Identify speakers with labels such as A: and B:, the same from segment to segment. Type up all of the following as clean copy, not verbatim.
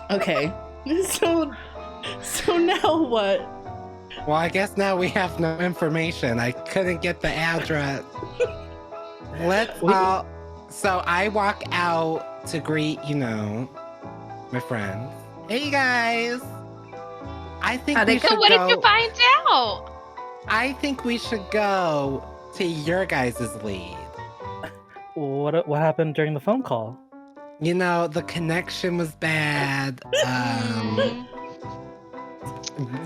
A: Okay. So now what?
B: Well, I guess now we have no information. I couldn't get the address. Let's all. So I walk out to greet, my friends. Hey guys. I think we should
C: So what
B: go.
C: did you find out?
B: I think we should go to your guys' lead.
D: What happened during the phone call?
B: The connection was bad.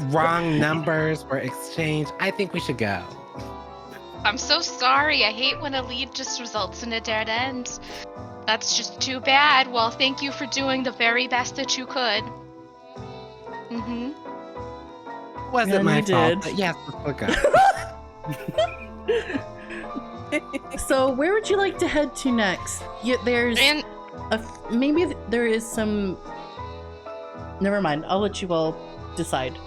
B: Wrong numbers were exchanged. I think we should go.
C: I'm so sorry. I hate when a lead just results in a dead end. That's just too bad. Well, thank you for doing the very best that you could. Mm-hmm.
B: Wasn't my fault, but yes, let's go.
A: So where would you like to head to next? Maybe there is some. Never mind. I'll let you all decide.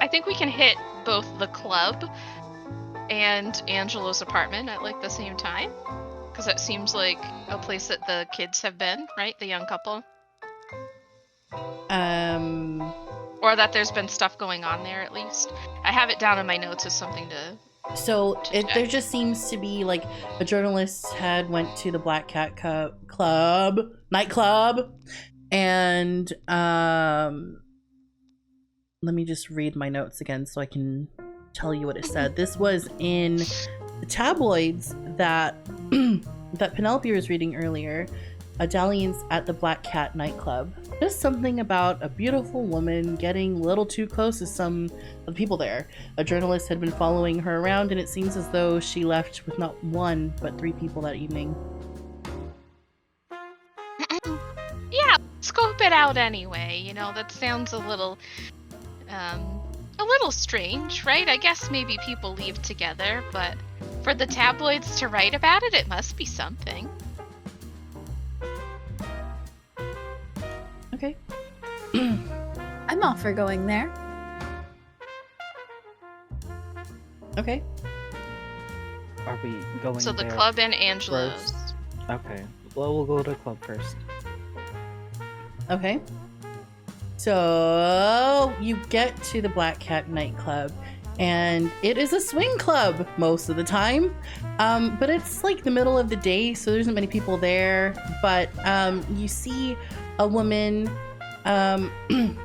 C: I think we can hit both the club and Angelo's apartment at the same time, because it seems like a place that the kids have been, right? The young couple. Or that there's been stuff going on there, at least. I have it down in my notes as something to.
A: So there just seems to be a journalist had went to the Black Cat nightclub, and let me just read my notes again so I can tell you what it said. This was in the tabloids that that Penelope was reading earlier. Dalliance at the Black Cat nightclub. Just something about a beautiful woman getting a little too close to some of the people there. A journalist had been following her around, and it seems as though she left with not one, but 3 people that evening.
C: Yeah, scope it out anyway. That sounds a little strange, right? I guess maybe people leave together, but for the tabloids to write about it must be something.
A: Okay.
E: I'm all for going there.
A: Okay.
D: Are we going
C: So the
D: there
C: club and Angelo's.
D: first? Okay. Well, we'll go to the club first.
A: Okay. So you get to the Black Cat nightclub, and it is a swing club most of the time. But it's the middle of the day, so there isn't many people there. But you see a woman.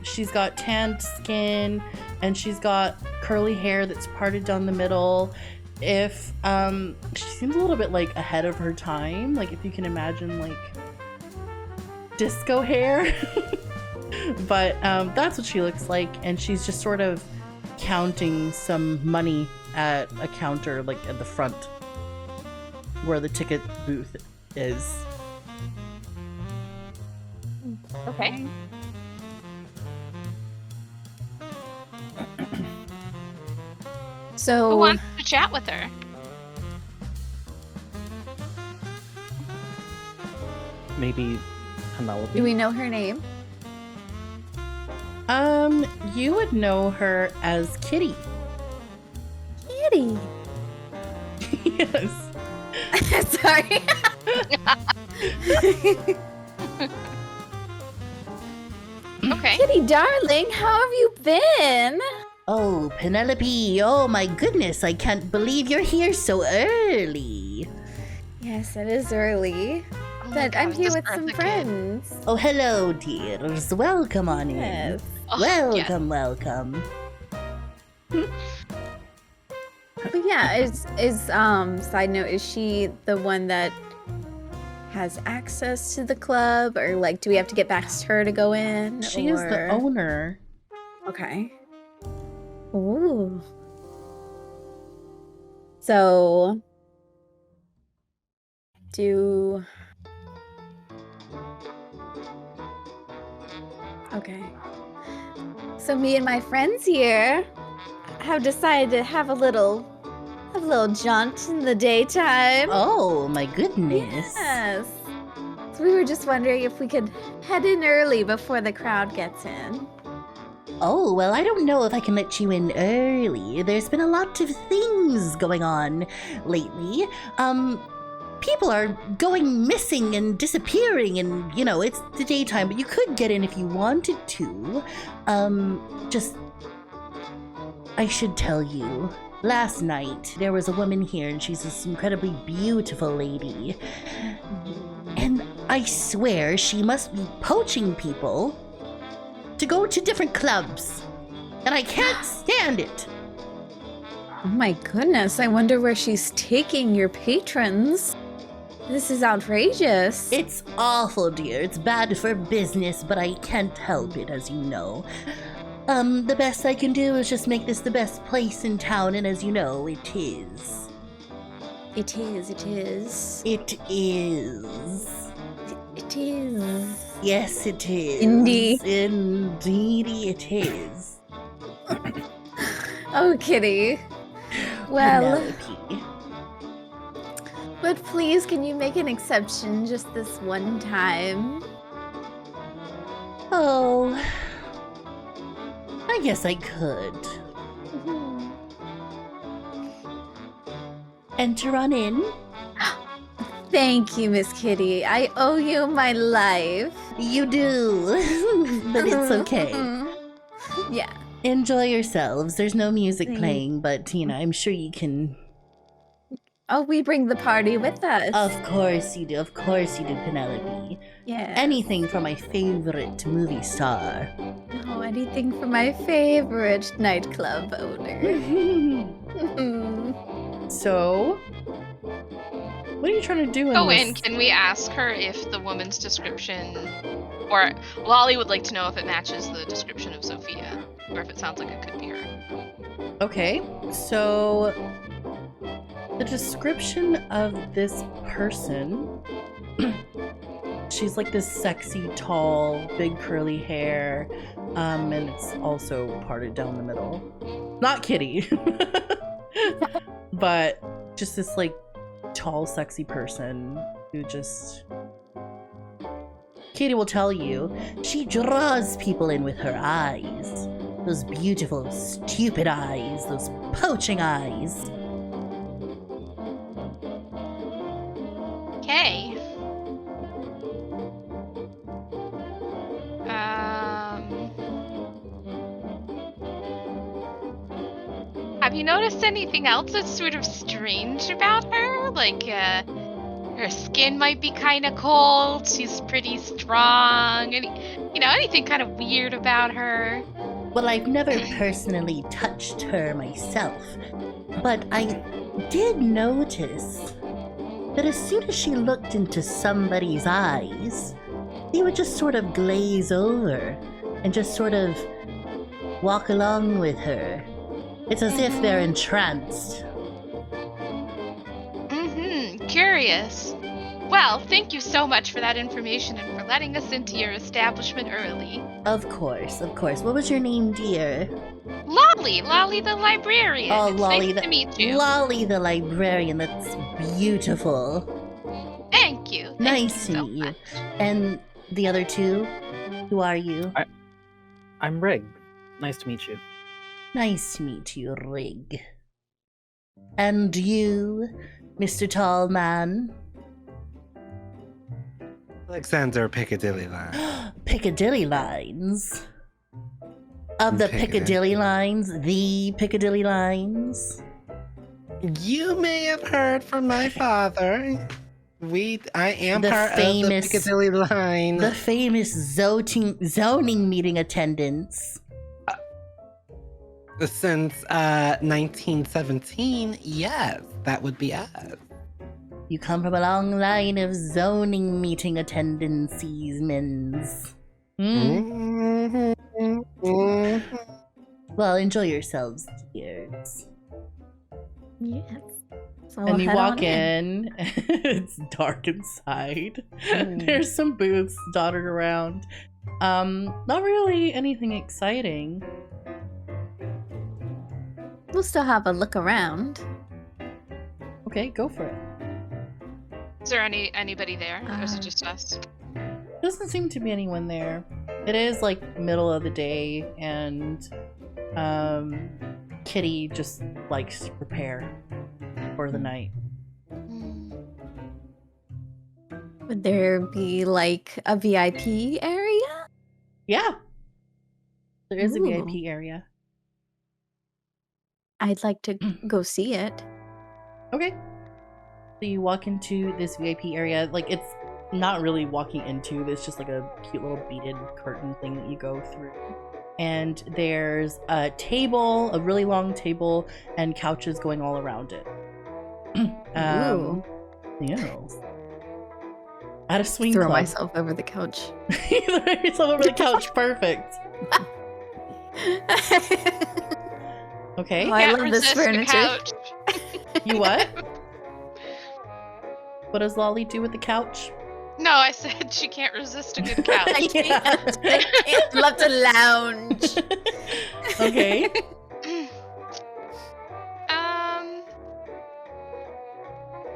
A: She's got tanned skin, and she's got curly hair that's parted down the middle. If she seems a little bit ahead of her time, if you can imagine disco hair. But that's what she looks like, and she's just sort of counting some money at a counter at the front where the ticket booth is.
C: Okay.
E: So
C: Who wants to chat with her?
D: Maybe Penelope.
E: do we know her name?
A: You would know her as Kitty.
E: Kitty.
A: Yes.
E: Sorry.
C: Okay.
E: Kitty, darling, how have you been?
A: Oh, Penelope, oh my goodness, I can't believe you're here so early.
E: Yes, it is early.
C: Oh my
E: But I'm
C: God,
E: here
C: this
E: with some
C: Eartha kid.
E: friends.
A: Oh, hello, dears. Welcome on in.
E: Yes.
C: Oh,
A: Welcome, welcome.
E: But yeah, is side note, is she the one that has access to the club, or do we have to get past her to go in?
A: She is the
E: or-
A: owner.
E: Okay. Ooh. So Okay. So me and my friends here have decided to have a little jaunt in the daytime.
A: Oh, my goodness.
E: Yes. So we were just wondering if we could head in early before the crowd gets in.
A: Oh, well, I don't know if I can let you in early. There's been a lot of things going on lately. people are going missing and disappearing, and you know, it's the daytime, but you could get in if you wanted to. I should tell you, last night there was a woman here, and she's this incredibly beautiful lady. And I swear she must be poaching people to go to different clubs. And I can't stand it.
E: Oh my goodness, I wonder where she's taking your patrons. This is outrageous.
A: It's awful, dear. It's bad for business, but I can't help it, as you know. The best I can do is just make this the best place in town, and as you know, it is.
E: It is.
A: It is.
E: It is.
A: Yes, it is.
E: Indeed.
A: Indeedy it is.
E: Oh, Kitty. Well,
A: Penelope.
E: but please, can you make an exception just this one time?
A: Oh, I guess I could. Enter on in.
E: Thank you, Miss Kitty. I owe you my life.
A: You do, but it's okay.
E: Yeah.
A: Enjoy yourselves. There's no music
E: Thank-
A: playing, but you know, I'm sure you can.
E: Oh, we bring the party with us.
A: Of course you do. Of course you do, Penelope.
E: Yeah.
A: Anything for my favorite movie star.
E: Oh, anything for my favorite nightclub owner.
A: So, what are you trying to do?
C: Go
A: this?
C: in. Can we ask her if the woman's description, or Lolly would like to know if it matches the description of Sophia, or if it sounds like it could be her.
A: Okay, so the description of this person, she's like this sexy, tall, big curly hair, and it's also parted down the middle. Not Kitty, but just this like tall, sexy person who just... Kitty will tell you, she draws people in with her eyes. Those beautiful, stupid eyes, those poaching eyes.
C: Okay. Have you noticed anything else that's sort of strange about her? Like, her skin might be kind of cold. She's pretty strong. Anything kind of weird about her?
A: Well, I've never personally touched her myself, but I did notice that as soon as she looked into somebody's eyes, they would just sort of glaze over and just sort of walk along with her. It's as if they're entranced.
C: Curious. Well, thank you so much for that information and for letting us into your establishment early.
A: Of course, of course. What was your name, dear?
C: Lolly the librarian.
A: Oh,
C: It's
A: Lolly
C: nice to meet you.
A: Lolly the librarian. That's beautiful.
C: Thank you. Thank
A: Nice
C: you
A: to
C: so
A: meet you.
C: much.
A: And the other two, who are you?
D: I'm Rig. Nice to meet you.
A: Nice to meet you, Rig. And you, Mr. Tall Man?
B: Alexander Piccadilly Line.
A: Piccadilly Lines? Of the Piccadilly Lines? The Piccadilly Lines?
B: You may have heard from my father. I am
A: The
B: part
A: famous-
B: of the Piccadilly Line.
A: The famous zoning meeting attendants.
B: Since 1917, yes, that would be us.
A: You come from a long line of zoning meeting attendancies, men's.
B: Mhm, mhm.
A: Well, enjoy yourselves, dears.
E: Yes. So
A: And you
E: head
A: walk
E: on
A: in, it's dark inside. There's some booths dotted around. Not really anything exciting.
E: We'll still have a look around.
A: Okay, go for it.
C: Is there anybody there? Or is it just us?
A: Doesn't seem to be anyone there. It is like middle of the day, and Kitty just likes to prepare for the night.
E: Would there be like a VIP area?
A: Yeah. There is a
E: Ooh.
A: VIP area.
E: I'd like to go see it.
A: Okay. So you walk into this VIP area. Like, it's not really walking into, it's just like a cute little beaded curtain thing that you go through. And there's a table, a really long table, and couches going all around it.
E: Ooh.
A: Yes. At a swing
E: Throw
A: club.
E: myself over the couch.
A: You throw yourself over the couch. Perfect. Okay.
E: Oh, I
C: Can't
E: love this
C: resist the
E: furniture.
C: couch.
A: You what? What does Lolly do with the couch?
C: No, I said she can't resist a good couch.
E: I can't. I can't. Love to lounge.
A: Okay.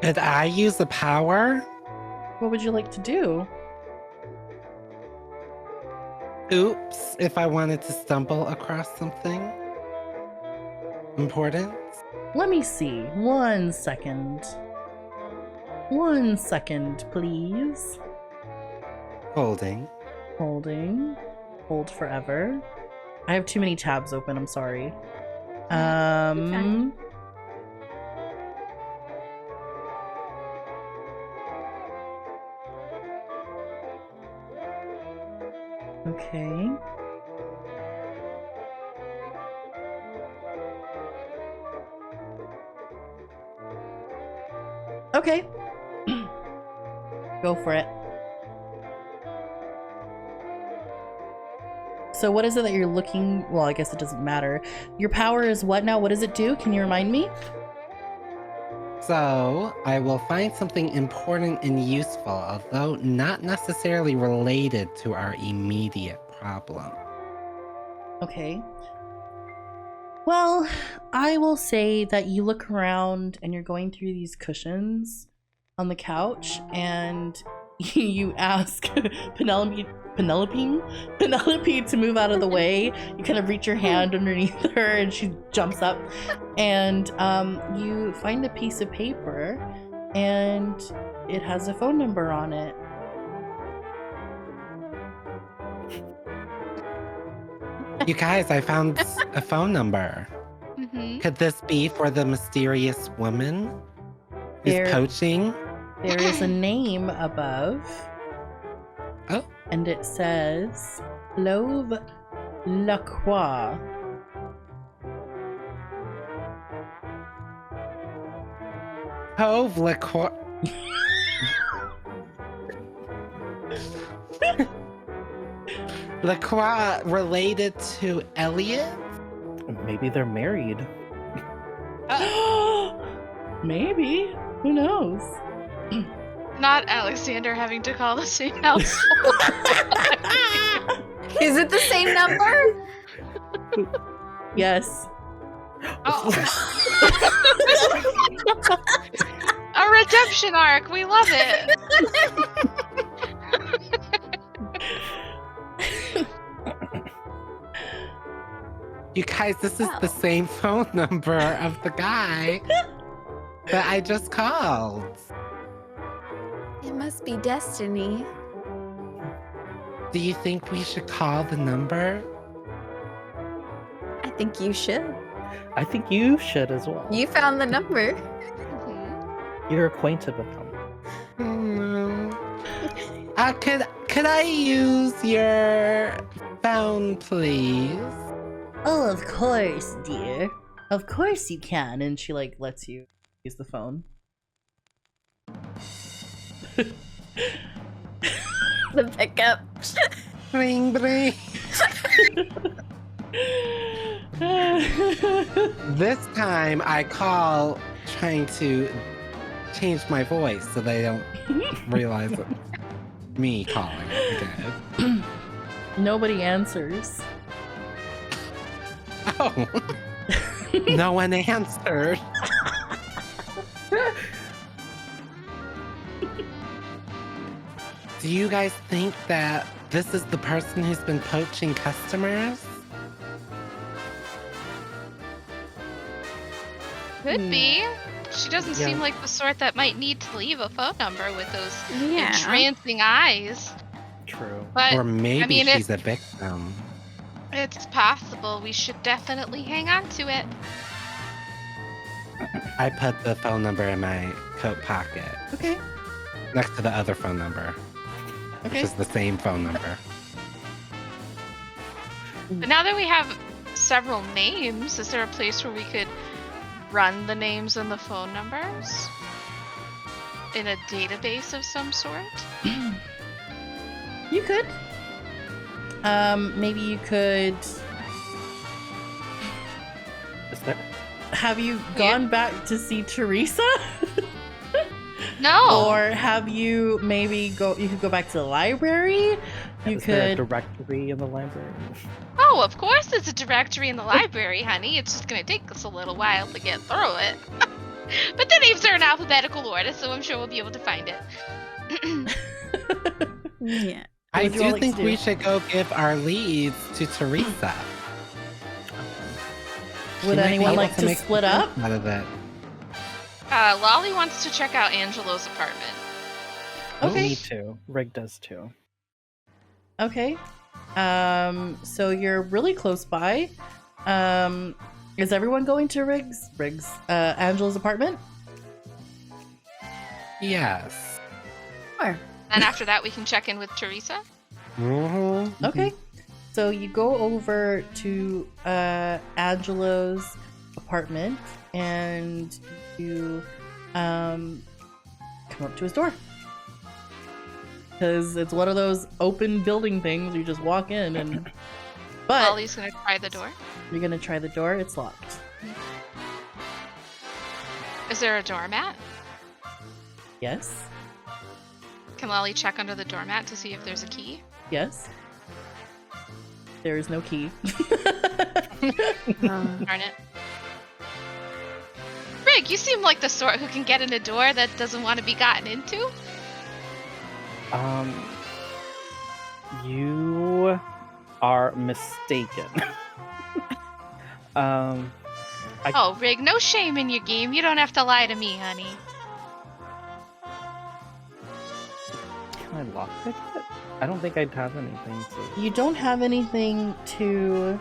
B: Could I use the power?
A: What would you like to do?
B: Oops, if I wanted to stumble across something important.
A: Let me see. 1 second. 1 second, please.
B: Holding.
A: Holding. Hold forever. I have too many tabs open, I'm sorry. Okay. Okay. Go for it. So what is it that you're looking... Well, I guess it doesn't matter. Your power is what now? What does it do? Can you remind me?
B: So, I will find something important and useful, although not necessarily related to our immediate problem.
A: Okay. Well, I will say that you look around and you're going through these cushions on the couch and you ask Penelope to move out of the way. You kind of reach your hand underneath her and she jumps up and you find a piece of paper and it has a phone number on it.
B: You guys, I found a phone number.
C: Mm-hmm.
B: Could this be for the mysterious woman who's
A: There-
B: poaching?
A: There is a name above.
B: Oh.
A: And it says Clove Lacroix.
B: Cove Liquor. LaCroix related to Elliot?
D: Maybe they're married.
A: Maybe. Who knows?
C: Not Alexander having to call the same house.
E: Is it the same number?
A: Yes.
C: Oh. A redemption arc. We love it.
B: You guys, this is the same phone number of the guy that I just called.
E: It must be destiny.
B: Do you think we should call the number?
E: I think you should.
D: I think you should as well.
E: You found the number.
D: You're acquainted with them.
B: Could I use your phone, please?
A: Oh, of course, dear. Of course you can. And she like lets you use the phone.
E: The pickup.
B: Bring, bring. This time I call trying to change my voice so they don't realize it's me calling again.
A: Nobody answers.
B: Oh, no one answered. Do you guys think that this is the person who's been poaching customers?
C: Could be. She doesn't
D: Yeah.
C: seem like the sort that might need to leave a phone number with those
E: Yeah.
C: entrancing eyes.
D: True.
C: But
B: Or maybe
C: mean,
B: she's a victim.
C: it's possible. We should definitely hang on to it.
B: I put the phone number in my coat pocket
A: Okay.
B: next to the other phone number, which
A: Okay.
B: is the same phone number.
C: But now that we have several names, is there a place where we could run the names and the phone numbers in a database of some sort?
A: You could. Maybe you could.
D: Is that
A: Have you gone back to see Teresa?
C: No.
A: Or have you maybe you could go back to the library? You
D: is there a
A: could.
D: directory in the library?
C: Oh, of course there's a directory in the library, honey. It's just gonna take us a little while to get through it. But the names are in alphabetical order, so I'm sure we'll be able to find it.
E: Yeah.
B: I
A: would you all
B: do
A: like
B: think
A: to
B: we
A: do?
B: should go give our leads to Teresa. She
A: Would
B: might be
A: anyone
B: able
A: like to
B: make
A: split
B: some
A: up?
B: sense out of it.
C: Lolly wants to check out Angelo's apartment.
A: Okay.
D: Me too. Rig does too.
A: Okay. So you're really close by. Is everyone going to Angela's apartment?
B: Yes.
E: Sure.
C: And after that, we can check in with Teresa.
B: Mm-hmm.
A: Okay. So you go over to Angelo's apartment and you come up to his door. Because it's one of those open building things. You just walk in and... But
C: Lolly's gonna try the door.
A: you're going to try the door. It's locked.
C: Is there a doormat?
A: Yes.
C: Can Lolly check under the doormat to see if there's a key?
A: Yes. There is no key.
C: Darn it. Rig, you seem like the sort who can get in a door that doesn't want to be gotten into.
D: You are mistaken.
C: Oh, Rig, no shame in your game. You don't have to lie to me, honey.
D: Can I lockpick it? I don't think I'd have anything to.
A: You don't have anything to...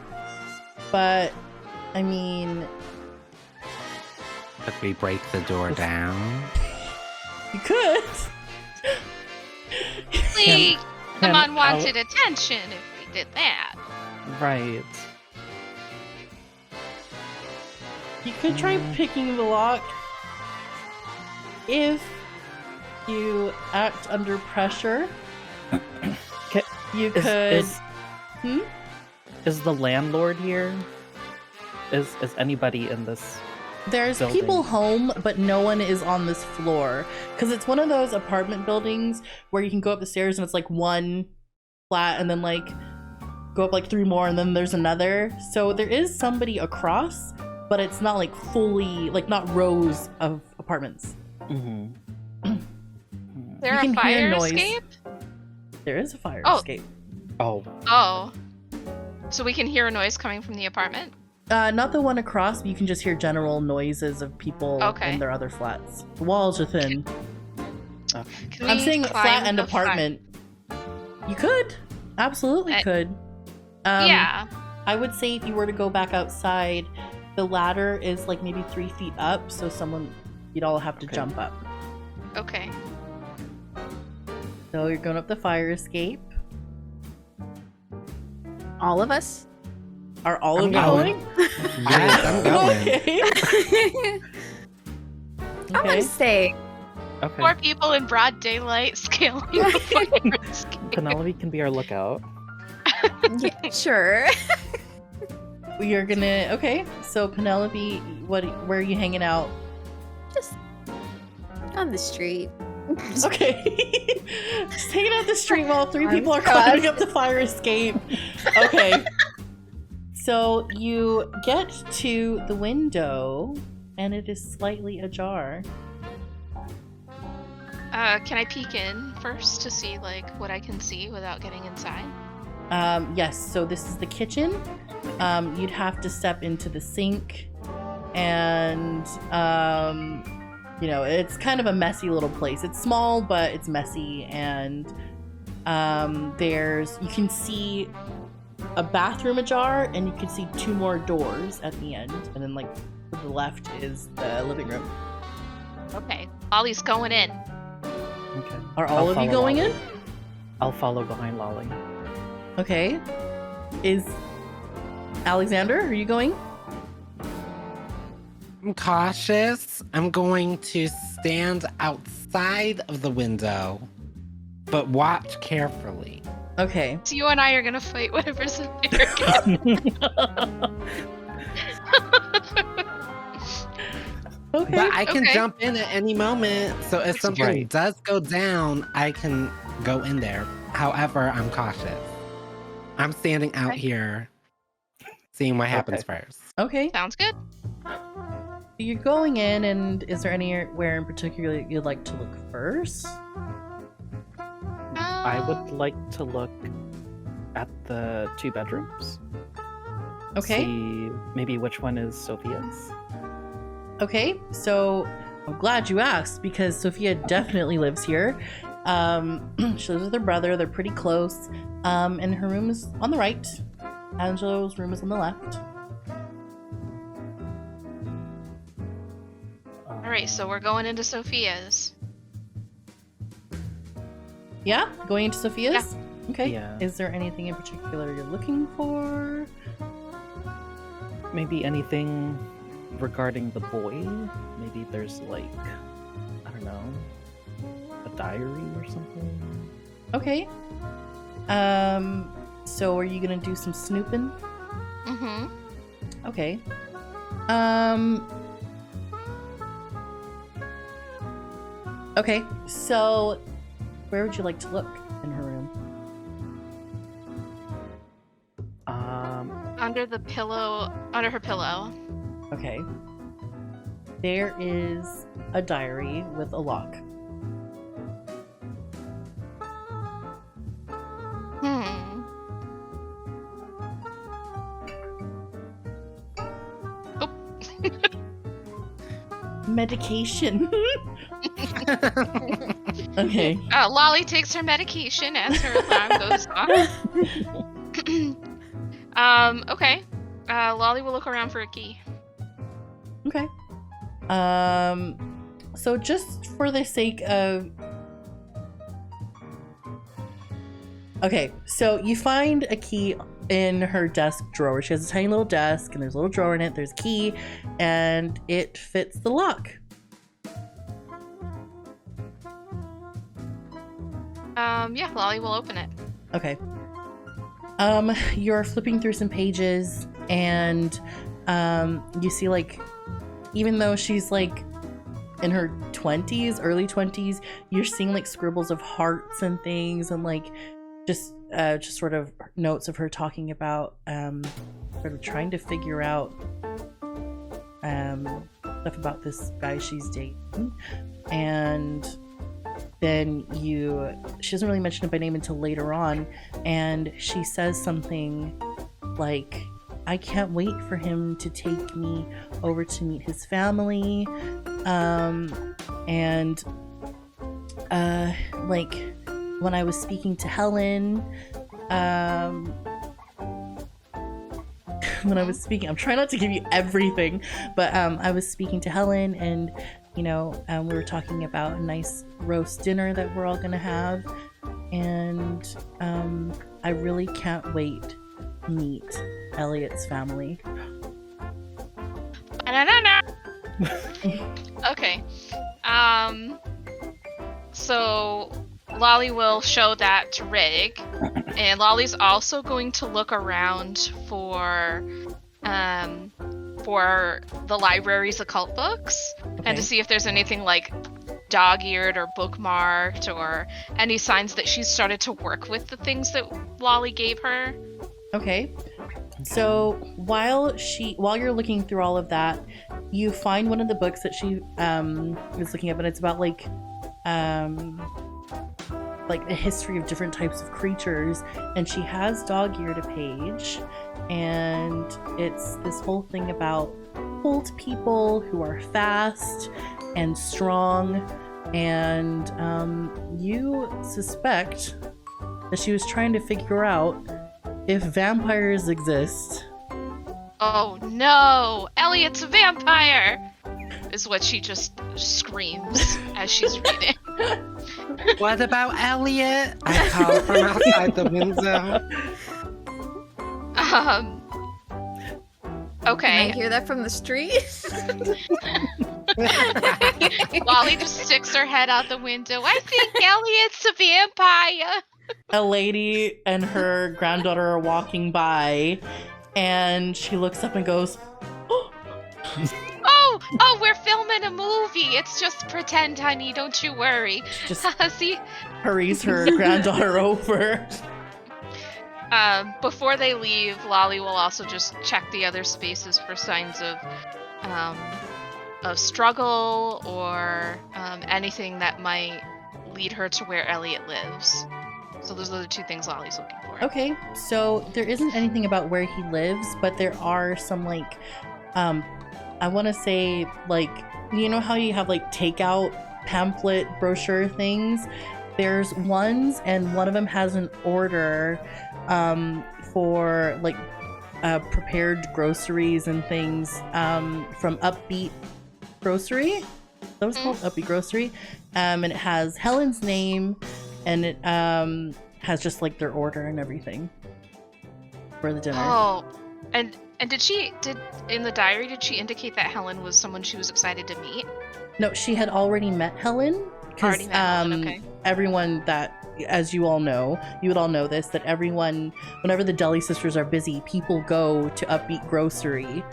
A: But, I mean...
B: Could we break the door down?
A: You could.
C: Please, some
D: can
C: unwanted attention if we did that.
D: Right.
A: You could try picking the lock if you act under pressure.
D: Ca-
A: You
D: Is,
A: could.
D: is,
A: Hmm?
D: is the landlord here? Is anybody in this?
A: There's
D: building.
A: people home, but no one is on this floor because it's one of those apartment buildings where you can go up the stairs and it's like one flat, and then like go up like 3 more, and then there's another. So there is somebody across, but it's not like fully like not rows of apartments.
D: Mm-hmm.
C: There
A: You
C: a
A: can hear
C: fire
A: noise.
C: escape?
A: There is a fire
C: Oh.
A: escape.
D: Oh,
C: Oh. So we can hear a noise coming from the apartment?
A: Not the one across, but you can just hear general noises of people
C: Okay.
A: in their other flats. The walls are thin.
C: Can
A: I'm
C: we
A: saying
C: climb
A: flat and
C: the fi-
A: apartment. You could. Absolutely
C: I-
A: could.
C: Yeah.
A: I would say if you were to go back outside, the ladder is like maybe 3 feet up, so you'd all have to
D: Okay.
A: jump up.
C: Okay.
A: So you're going up the fire escape.
E: All of us?
A: Are all
B: I'm
A: of you
B: going.
A: going?
B: Yes, I'm going.
A: Okay.
E: I want to say,
D: okay.
C: 4 people in broad daylight scaling the fire escape.
D: Penelope can be our lookout.
E: yeah, sure.
A: You're gonna. Okay. So Penelope, where are you hanging out?
E: Just on the street.
A: Okay. Just hanging out the street while 3 people are
E: God.
A: climbing up the fire escape. Okay. So you get to the window and it is slightly ajar.
C: Can I peek in first to see like what I can see without getting inside?
A: Yes, so this is the kitchen. You'd have to step into the sink and it's kind of a messy little place. It's small, but it's messy, and you can see a bathroom ajar, and you can see 2 more doors at the end, and then like to the left is the living room.
C: Okay. Ollie's going in.
D: Okay.
A: Are all of you
D: follow
A: going
D: Lolly.
A: in?
D: I'll follow behind Lolly.
A: Okay. Is Alexander, are you going?
B: I'm cautious. I'm going to stand outside of the window, but watch carefully.
A: Okay.
C: So you and I are gonna fight whatever's in there again.
A: Okay.
B: But I can
C: Okay.
B: jump in at any moment, so if something
D: right.
B: does go down, I can go in there. However, I'm cautious. I'm standing out
C: Okay.
B: here, seeing what happens first.
A: Okay.
C: Sounds good.
A: You're going in, and is there anywhere in particular you'd like to look first?
D: I would like to look at the 2 bedrooms.
A: Okay.
D: See maybe which one is Sophia's.
A: Okay, so I'm glad you asked, because Sophia definitely lives here. She lives with her brother. They're pretty close. And her room is on the right. Angelo's room is on the left.
C: All right, so we're going into Sophia's.
A: Yeah, going into Sophia's? Okay.
D: Yeah.
A: Is there anything in particular you're looking for?
D: Maybe anything regarding the boy. Maybe there's like, I don't know, a diary or something.
A: Okay. So are you gonna do some snooping?
C: Mm-hmm.
A: Okay. Okay, so where would you like to look in her room?
C: Under the pillow, under her pillow.
A: Okay. There is a diary with a lock.
C: Hmm. Oh.
A: Medication. Okay.
C: Lolly takes her medication as her alarm goes off. Okay. Lolly will look around for a key.
A: Okay. So just for the sake of... Okay, so you find a key in her desk drawer. She has a tiny little desk, and there's a little drawer in it. There's a key, and it fits the lock.
C: Yeah, Lolly will open it.
A: Okay. You're flipping through some pages, and you see, like, even though she's like in her 20s, early 20s, you're seeing like scribbles of hearts and things, and like just sort of notes of her talking about sort of trying to figure out stuff about this guy she's dating. And then she doesn't really mention it by name until later on, and she says something like, I can't wait for him to take me over to meet his family. Like when I was speaking to Helen, I'm trying not to give you everything, but I was speaking to Helen, and we were talking about a nice roast dinner that we're all gonna have, and I really can't wait to meet Elliot's family.
C: Okay. So Lolly will show that to Rig, and Lolly's also going to look around for the library's occult books, and to see if there's anything like dog-eared or bookmarked, or any signs that she's started to work with the things that Lolly gave her.
A: Okay. So while you're looking through all of that, you find one of the books that she was looking at, and it's about like a history of different types of creatures, and she has dog-eared a page, and it's this whole thing about bolt people who are fast and strong, and you suspect that she was trying to figure out if vampires exist.
C: Oh no! Elliot's a vampire! Is what she just screams as she's reading.
B: What about Elliot? I call from outside the window.
E: Can I
C: Okay.
E: hear that from the street?
C: Lolly just sticks her head out the window. I think Elliot's a vampire.
A: A lady and her granddaughter are walking by, and she looks up and goes,
C: Oh, we're filming a movie. It's just pretend, honey. Don't you worry.
A: just
C: See?
A: hurries her granddaughter over.
C: Before they leave, Lolly will also just check the other spaces for signs of struggle or anything that might lead her to where Elliot lives. So those are the two things Lolly's looking for.
A: Okay, so there isn't anything about where he lives, but there are some, like, I want to say, like, you know how you have, like, takeout pamphlet brochure things? There's ones, and one of them has an order for, like, prepared groceries and things from Upbeat Grocery. That was called Upbeat Grocery. And it has Helen's name, and it has just, like, their order and everything for the dinner.
C: Oh, and did in the diary, did she indicate that Helen was someone she was excited to meet?
A: No, she had already met Helen.
C: Already met Helen, okay.
A: Everyone that, as you all know, you would all know this, that everyone, whenever the Deli sisters are busy, people go to Upbeat Grocery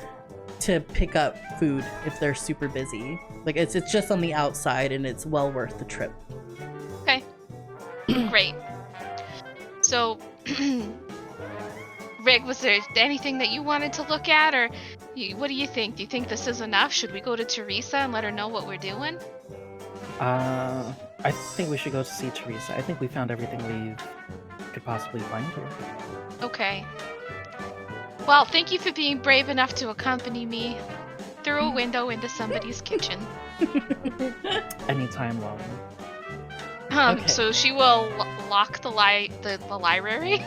A: to pick up food if they're super busy. Like, it's just on the outside, and it's well worth the trip.
C: Okay. Great. So, Rig, was there anything that you wanted to look at, or what do you think? Do you think this is enough? Should we go to Teresa and let her know what we're doing?
D: I think we should go to see Teresa. I think we found everything we could possibly find here.
C: Okay. Well, thank you for being brave enough to accompany me through a window into somebody's kitchen.
D: Anytime, Lolly.
A: Okay.
C: So she will lock the library.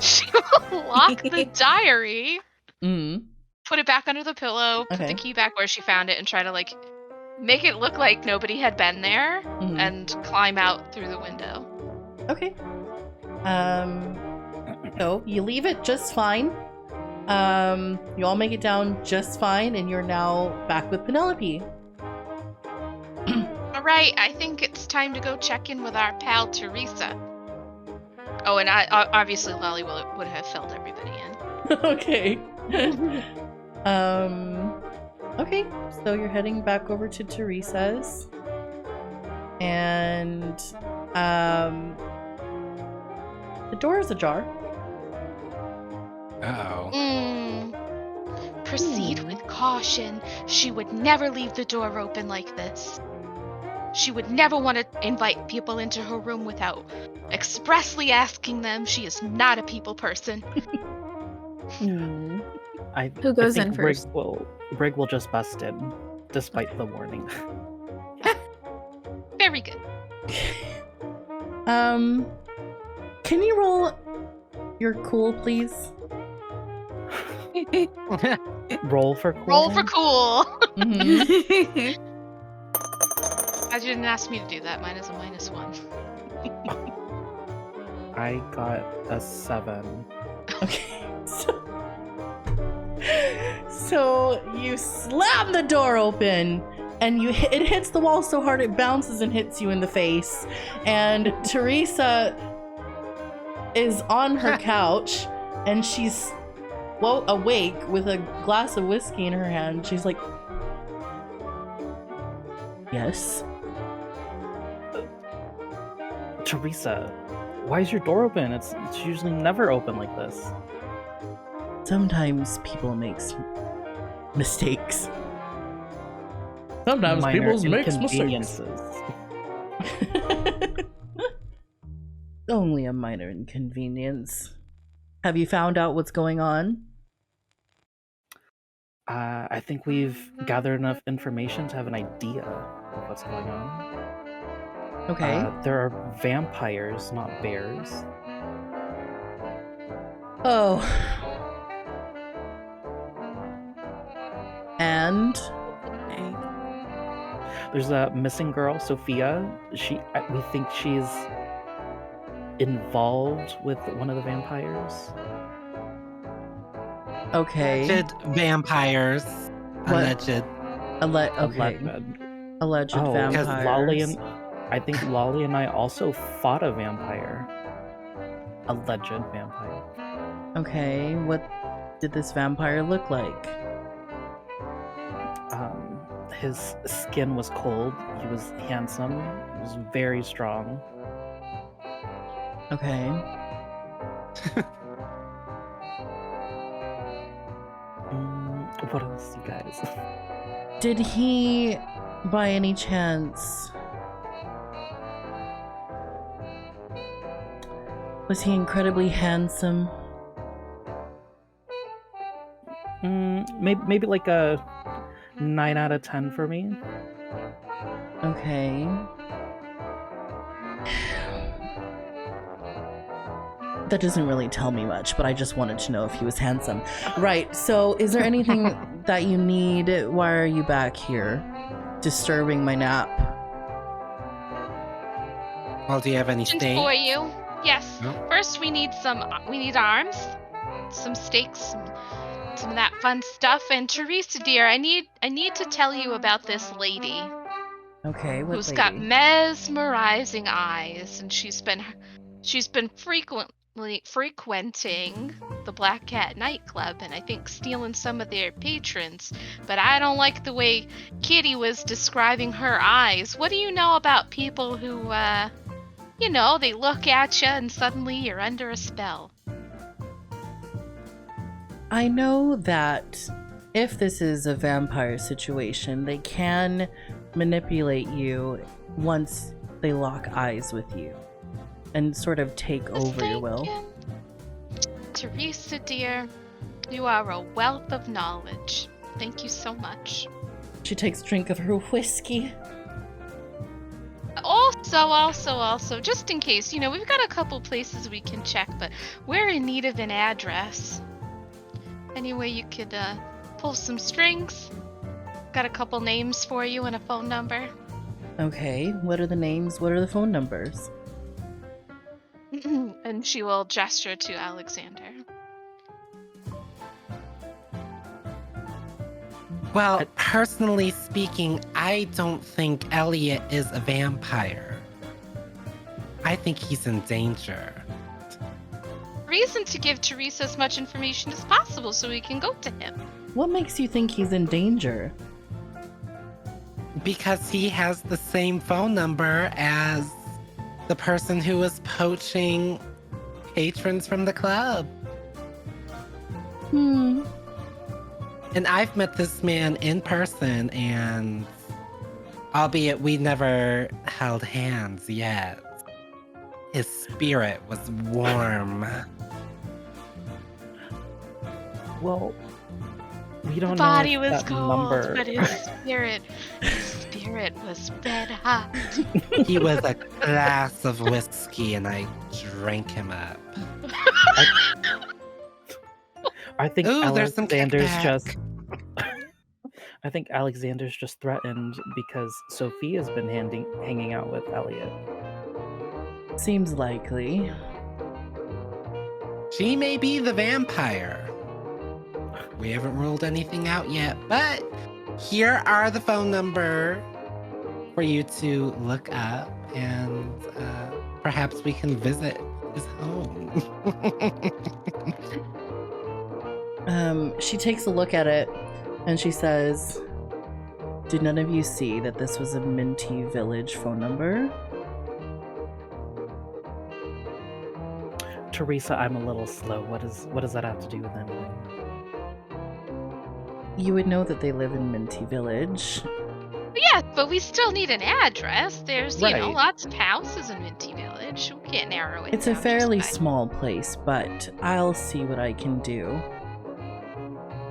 C: She will lock the diary. Put it back under the pillow. Put
A: Okay.
C: the key back where she found it, and try to like make it look like nobody had been there, and climb out through the window.
A: Okay. So you leave it just fine. You all make it down just fine, and you're now back with Penelope.
C: All right, I think it's time to go check in with our pal Teresa. Oh, and I obviously Lolly would have filled everybody in.
A: Okay. Okay, so you're heading back over to Teresa's. And the door is ajar.
B: Uh-oh.
C: Proceed with caution. She would never leave the door open like this. She would never want to invite people into her room without expressly asking them. She is not a people person.
E: Who goes
D: I think
E: in first?
D: Brig will just bust in, despite the warning.
C: Very good.
A: Can you roll your cool, please?
D: Roll for cool.
C: Roll for cool.
A: Mhm.
C: As you didn't ask me to do that, mine is a -1.
D: I got a 7.
A: Okay. So you slam the door open, and it hits the wall so hard it bounces and hits you in the face. And Teresa is on her couch, and she's awake with a glass of whiskey in her hand. She's like, "Yes."
D: Teresa, why is your door open? It's usually never open like this.
A: Sometimes people make mistakes. Sometimes
D: Minor
A: people make mistakes.
D: inconveniences.
A: Only a minor inconvenience. Have you found out what's going on?
D: I think we've gathered enough information to have an idea of what's going on.
A: Okay.
D: There are vampires, not bears.
A: Oh. And
E: Okay.
D: There's a missing girl, Sophia. We think she's involved with one of the vampires.
A: okay.
B: Alleged vampires.
A: What?
B: Alleged.
A: Okay. Alleged
D: Oh, because
A: vampires.
D: I think Lolly and I also fought a vampire. Alleged vampire.
A: Okay. What did this vampire look like?
D: His skin was cold. He was handsome. He was very strong.
A: Okay.
D: What else, you guys?
A: Did he, by any chance, was he incredibly handsome?
D: Maybe like a 9 out of 10 for me.
A: Okay. That doesn't really tell me much, but I just wanted to know if he was handsome. Right, so is there anything that you need? Why are you back here? Disturbing my nap.
B: Well, do you have any
C: Questions
B: steak?
C: for you. Yes.
B: No?
C: First, we need arms, some steaks, some of that fun stuff. And Teresa, dear, I need to tell you about this lady
A: Okay, what
C: who's
A: lady?
C: got mesmerizing eyes, and she's been frequenting the Black Cat nightclub, and I think stealing some of their patrons. But I don't like the way Kitty was describing her eyes. What do you know about people who, they look at you and suddenly you're under a spell?
A: I know that if this is a vampire situation, they can manipulate you once they lock eyes with you and sort of take over your will.
C: Teresa, dear, you are a wealth of knowledge. Thank you so much.
A: She takes a drink of her whiskey.
C: Also, just in case, we've got a couple places we can check, but we're in need of an address. Any way you could pull some strings? Got a couple names for you and a phone number.
A: Okay, what are the names? What are the phone numbers?
C: And she will gesture to Alexander.
B: Well, personally speaking, I don't think Elliot is a vampire. I think he's in danger.
C: Reason to give Teresa as much information as possible so we can go to him.
A: What makes you think he's in danger?
B: Because he has the same phone number as the person who was poaching patrons from the club. And I've met this man in person, and albeit we never held hands yet, his spirit was warm.
D: Well, we don't
C: The body
D: know if
C: was
D: that
C: cold,
D: number...
C: but his spirit was red hot.
B: He was a glass of whiskey, and I drank him up.
D: I think
B: Ooh, there's some
D: Alexander's
B: kickback.
D: just... I think Alexander's just threatened because Sophia's been hanging out with Elliot.
A: Seems likely.
B: She may be the vampire. We haven't ruled anything out yet, but here are the phone number for you to look up, and perhaps we can visit his home.
A: She takes a look at it and she says, "Did none of you see that this was a Minty Village phone number?"
D: Teresa, I'm a little slow. What does that have to do with anything?
A: You would know that they live in Minty Village.
C: Yeah, but we still need an address. There's,
D: Right.
C: lots of houses in Minty Village. We can't narrow it
A: It's a
C: down
A: fairly
C: just by-
A: small place, but I'll see what I can do.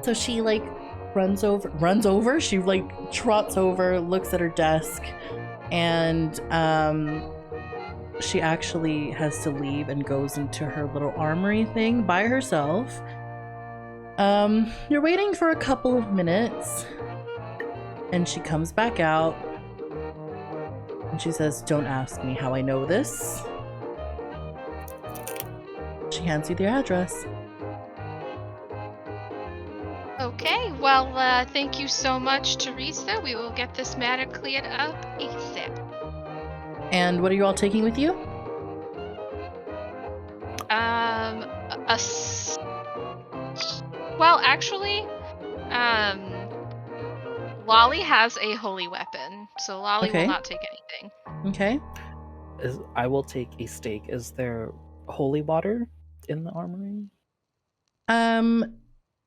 A: So she runs over. She like trots over, looks at her desk, and she actually has to leave and goes into her little armory thing by herself. You're waiting for a couple of minutes, and she comes back out, and she says, "Don't ask me how I know this." She hands you the address.
C: Okay, well, thank you so much, Teresa. We will get this matter cleared up ASAP.
A: And what are you all taking with you?
C: Well, actually, Lolly has a holy weapon, so Lolly
A: Okay.
C: will not take anything.
A: Okay.
D: I will take a stake. Is there holy water in the armory?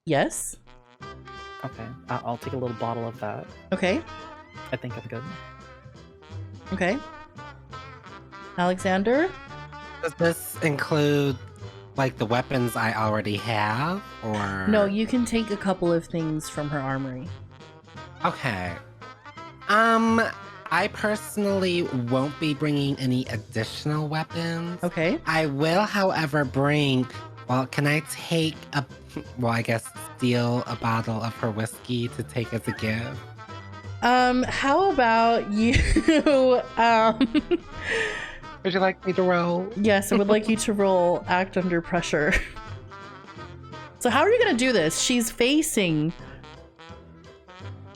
A: Yes.
D: Okay, I'll take a little bottle of that.
A: Okay.
D: I think I'm good.
A: Okay. Alexander?
B: Does this include like the weapons I already have, or
A: No, you can take a couple of things from her armory.
B: Okay. I personally won't be bringing any additional weapons.
A: Okay.
B: I will, however, bring. Well, can I take a? Well, I guess steal a bottle of her whiskey to take as a gift.
A: How about you?
B: Would you like me to roll?
A: Yes, I would like you to roll act under pressure. So how are you gonna do this? She's facing.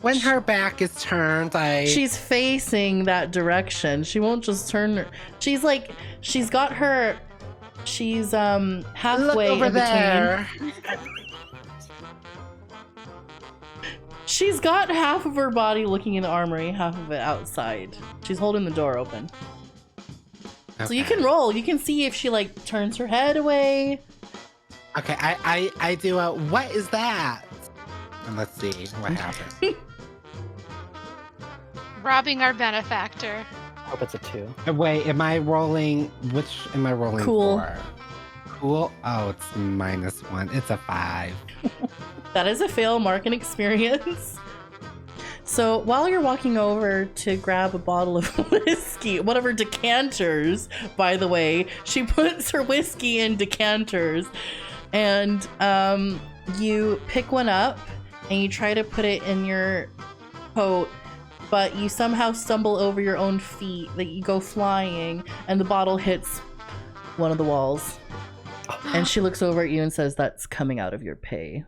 B: When her back is turned,
A: She's facing that direction. She won't just turn her. She's like, she's got her. She's halfway
B: look over
A: in between.
B: there.
A: She's got half of her body looking in the armory, half of it outside. She's holding the door open. So you
B: Okay.
A: can roll. You can see if she like turns her head away.
B: Okay, I do a. What is that? And let's see what happens.
C: Robbing our benefactor.
D: Hope it's a 2.
B: Wait, am I rolling? Which am I rolling
A: Cool.
B: for? Cool. Oh, it's -1. It's a 5.
A: That is a fail, mark an experience. So while you're walking over to grab a bottle of whiskey, one of her decanters, by the way, she puts her whiskey in decanters, and you pick one up and you try to put it in your coat, but you somehow stumble over your own feet, that you go flying, and the bottle hits one of the walls. And she looks over at you and says, "That's coming out of your pay."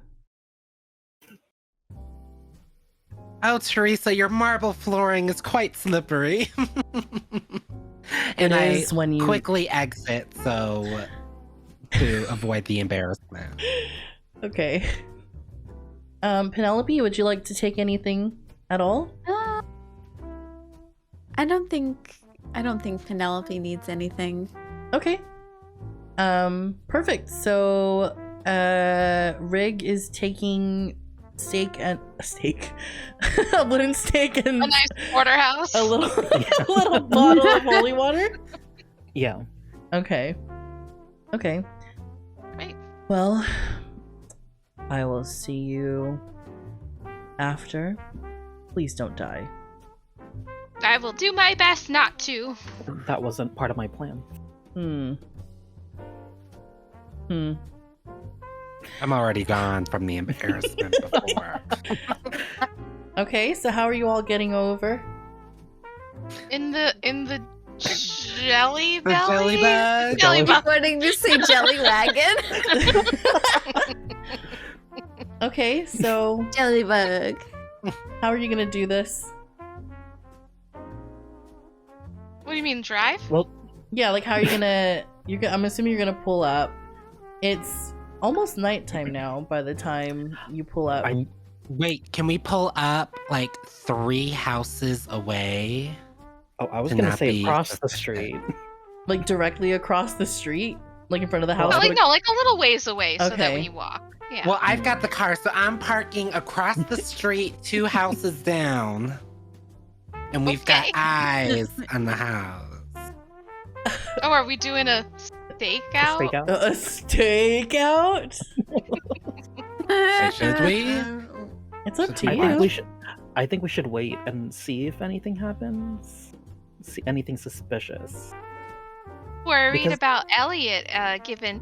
B: Oh, Teresa, your marble flooring is quite slippery. And
A: It
B: I
A: is when you
B: quickly exit so to avoid the embarrassment.
A: Okay. Penelope, would you like to take anything at all?
E: I don't think Penelope needs anything.
A: Okay. Perfect. So, Rig is taking a wooden stake and
C: A nice porterhouse.
A: a little a little bottle of holy water.
D: Yeah.
A: Okay. Okay.
C: Great.
A: Well, I will see you after. Please don't die.
C: I will do my best not to.
D: That wasn't part of my plan.
B: I'm already gone from the embarrassment before.
A: Okay, so how are you all getting over?
C: In the jelly
B: The
C: belly?
B: jelly bug.
C: Jelly bug.
E: What did you say, jelly wagon?
A: Okay, so
E: Jelly bug.
A: how are you gonna do this?
C: What do you mean, drive?
D: Well,
A: Yeah, like how are you gonna? I'm assuming you're gonna pull up. It's almost nighttime now. By the time you pull up,
B: Wait, can we pull up like 3 houses away?
D: I was
B: To
D: gonna
B: not
D: say
B: be
D: across the
B: suspicious.
D: street.
A: like directly across the street, like in front of the house.
C: Oh, like
A: but-
C: no, like a little ways away, so that
A: Okay.
C: when you walk. Yeah.
B: Well, I've got the car, so I'm parking across the street, 2 houses down. And we've got
C: Okay.
B: eyes on the house.
C: Oh, are we doing a stakeout?
D: Stakeout.
A: A stakeout?
B: Should we?
A: It's up to
D: I
A: you.
D: think we should wait and see if anything happens. See anything suspicious.
C: Worried
D: Because-
C: about Elliot, given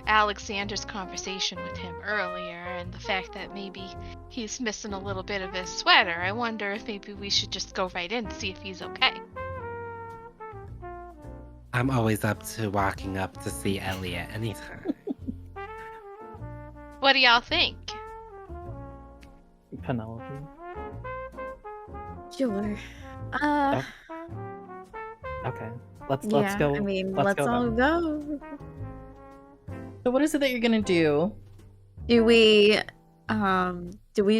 C: Alexander's conversation with him earlier and the fact that maybe he's missing a little bit of his sweater. I wonder if maybe we should just go right in and see if he's okay.
B: I'm always up to walking up to see Elliot anytime.
C: What do y'all think?
D: Penelope.
E: Sure.
D: Okay. Let's
E: Yeah,
D: go.
E: I mean,
D: let's
E: let's
D: go
E: all
D: then.
E: go.
A: So what is it that you're gonna do?
E: Do we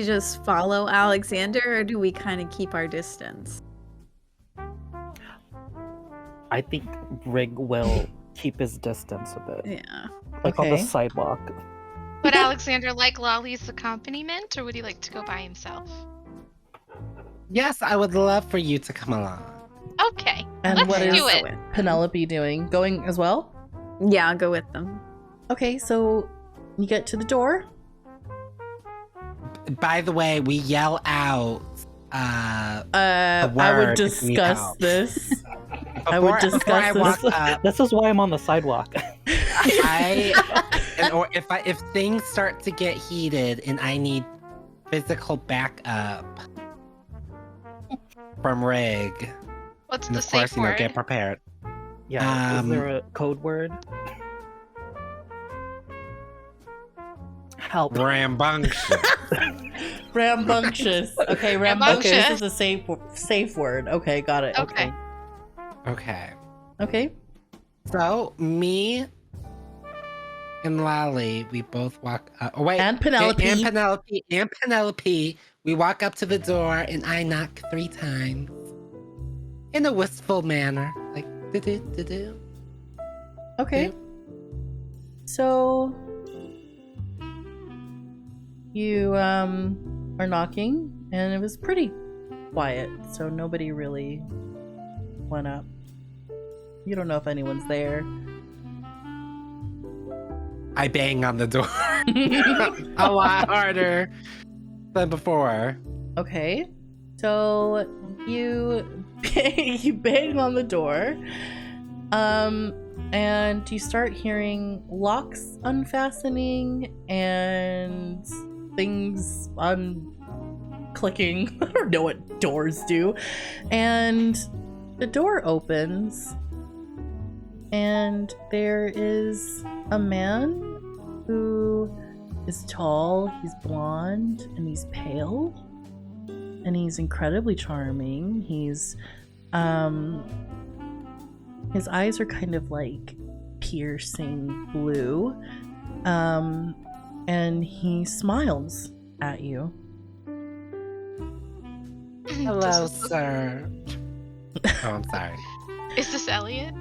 E: just follow Alexander, or do we kind of keep our distance?
D: I think Rig will keep his distance a bit.
E: Yeah.
D: Like on the
A: Okay.
D: sidewalk.
C: Would Alexander like Lolly's accompaniment, or would he like to go by himself?
B: Yes, I would love for you to come along.
C: Okay,
A: And
C: let's
A: what
C: do
A: is
C: it.
A: Penelope doing? Going as well?
E: Yeah, I'll go with them.
A: Okay, so you get to the door.
B: By the way, we yell out.
A: I would
B: word if you need
A: discuss
B: help.
A: this. I would
B: Before
A: discuss
B: I
A: this.
B: walk up,
D: This is why I'm on the sidewalk.
B: or if things start to get heated and I need physical backup from Rig,
C: What's
B: and
C: the
B: of course,
C: safe word?
B: get prepared.
D: Yeah.
B: Um,
D: Is there a code word? Help.
B: Rambunctious.
A: Rambunctious. Okay, rambunctious is a safe word. Okay, got it.
C: Okay.
B: Okay.
A: Okay.
B: So me and Lolly, we both walk. Oh wait,
A: And Penelope.
B: And Penelope. We walk up to the door and I knock 3 times in a wistful manner, like do.
A: Okay. So you are knocking, and it was pretty quiet, so nobody really went up. You don't know if anyone's there.
B: I bang on the door a lot harder than before.
A: Okay. So you you bang on the door. And you start hearing locks unfastening and things unclicking. I don't know what doors do. And the door opens, and there is a man who is tall, he's blonde, and he's pale. And he's incredibly charming. He's his eyes are kind of like piercing blue. And he smiles at you.
B: Hello, sir. Oh, I'm sorry.
C: Is this Elliot?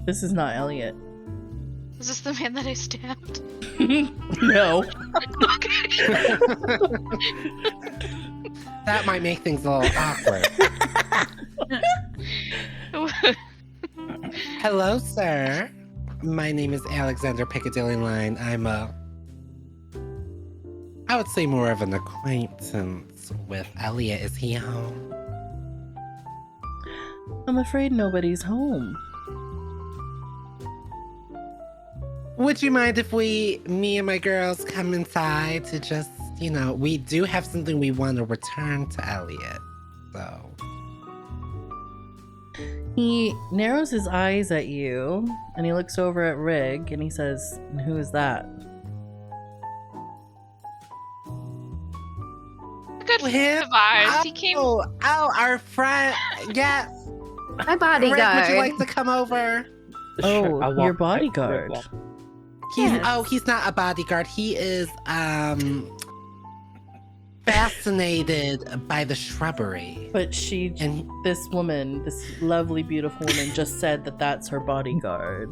A: This is not Elliot.
C: Is this the man that I stabbed?
A: No.
B: That might make things a little awkward. Hello, sir. My name is Alexander Piccadilly Line. I would say more of an acquaintance with Elliot. Is he home?
A: I'm afraid nobody's home.
B: Would you mind if me and my girls come inside to just, we do have something we want to return to Elliot. So.
A: He narrows his eyes at you, and he looks over at Rig, and he says, "And who is that?"
C: A good friend
B: Him?
C: of ours. He came.
B: Oh, our friend. Yeah.
E: My
B: Rick,
E: bodyguard.
B: would you like to come over?
A: Oh,
D: I'll
A: your
D: walk-
A: bodyguard.
D: I'll walk.
B: He's not a bodyguard. He is fascinated by the shrubbery.
A: But
B: And
A: this woman, this lovely, beautiful woman, just said that that's her bodyguard.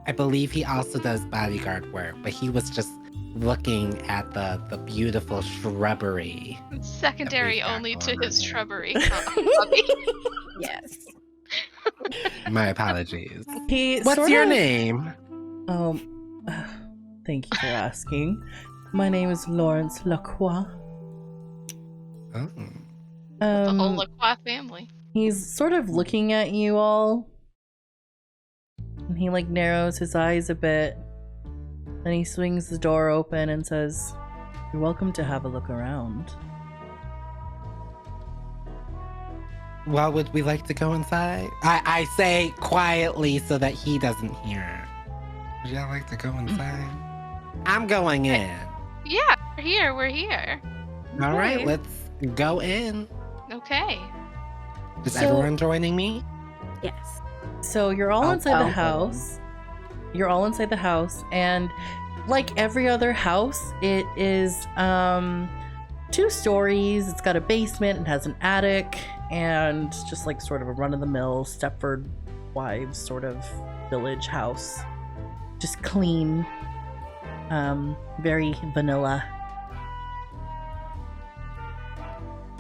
B: I believe he also does bodyguard work, but he was just looking at the beautiful shrubbery.
C: Secondary
B: got
C: only to
B: going
C: his
B: on here.
C: shrubbery hobby.
E: Yes.
B: My apologies.
A: He
B: What's
A: sort
B: your
A: of-
B: name?
A: Thank you for asking. My name is Lawrence Lacroix.
B: Oh.
C: The whole Lacroix family.
A: He's sort of looking at you all. And he like narrows his eyes a bit. Then he swings the door open and says, "You're welcome to have a look around."
B: Well, would we like to go inside? I say quietly so that he doesn't hear. Would y'all like to go inside? I'm going in.
C: Yeah, we're here. We're here.
B: All right,
E: Okay.
B: let's go in.
C: Okay.
B: Is
A: So-
B: everyone joining me?
E: Yes.
A: So you're all
B: Oh,
A: inside the
B: oh.
A: house. You're all inside the house, and like every other house, it is 2 stories. It's got a basement, it has an attic, and just like sort of a run-of-the-mill Stepford Wives sort of village house. Just clean, very vanilla.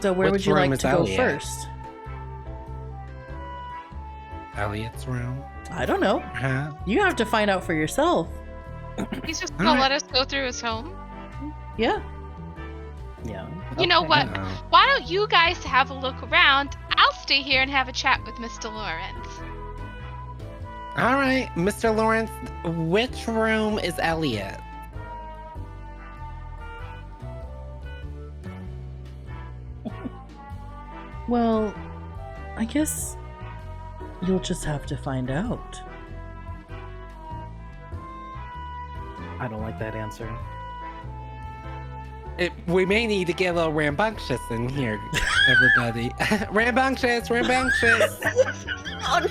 A: So where
B: Which
A: would you
B: room
A: like
B: is
A: to go
B: Elliot?
A: first?
B: Elliot's room?
A: I don't know.
B: Huh?
A: You have to find out for yourself.
C: He's just gonna
B: Alright.
C: let us go through his home.
A: Yeah.
D: Yeah.
C: You know
D: Okay.
C: what?
B: Uh-oh.
C: Why don't you guys have a look around? I'll stay here and have a chat with Mr. Lawrence.
B: All right, Mr. Lawrence, which room is Elliot?
A: Well, I guess you'll just have to find out.
D: I don't like that answer.
B: We may need to get a little rambunctious in here, everybody. Rambunctious, rambunctious.
E: Oh, no.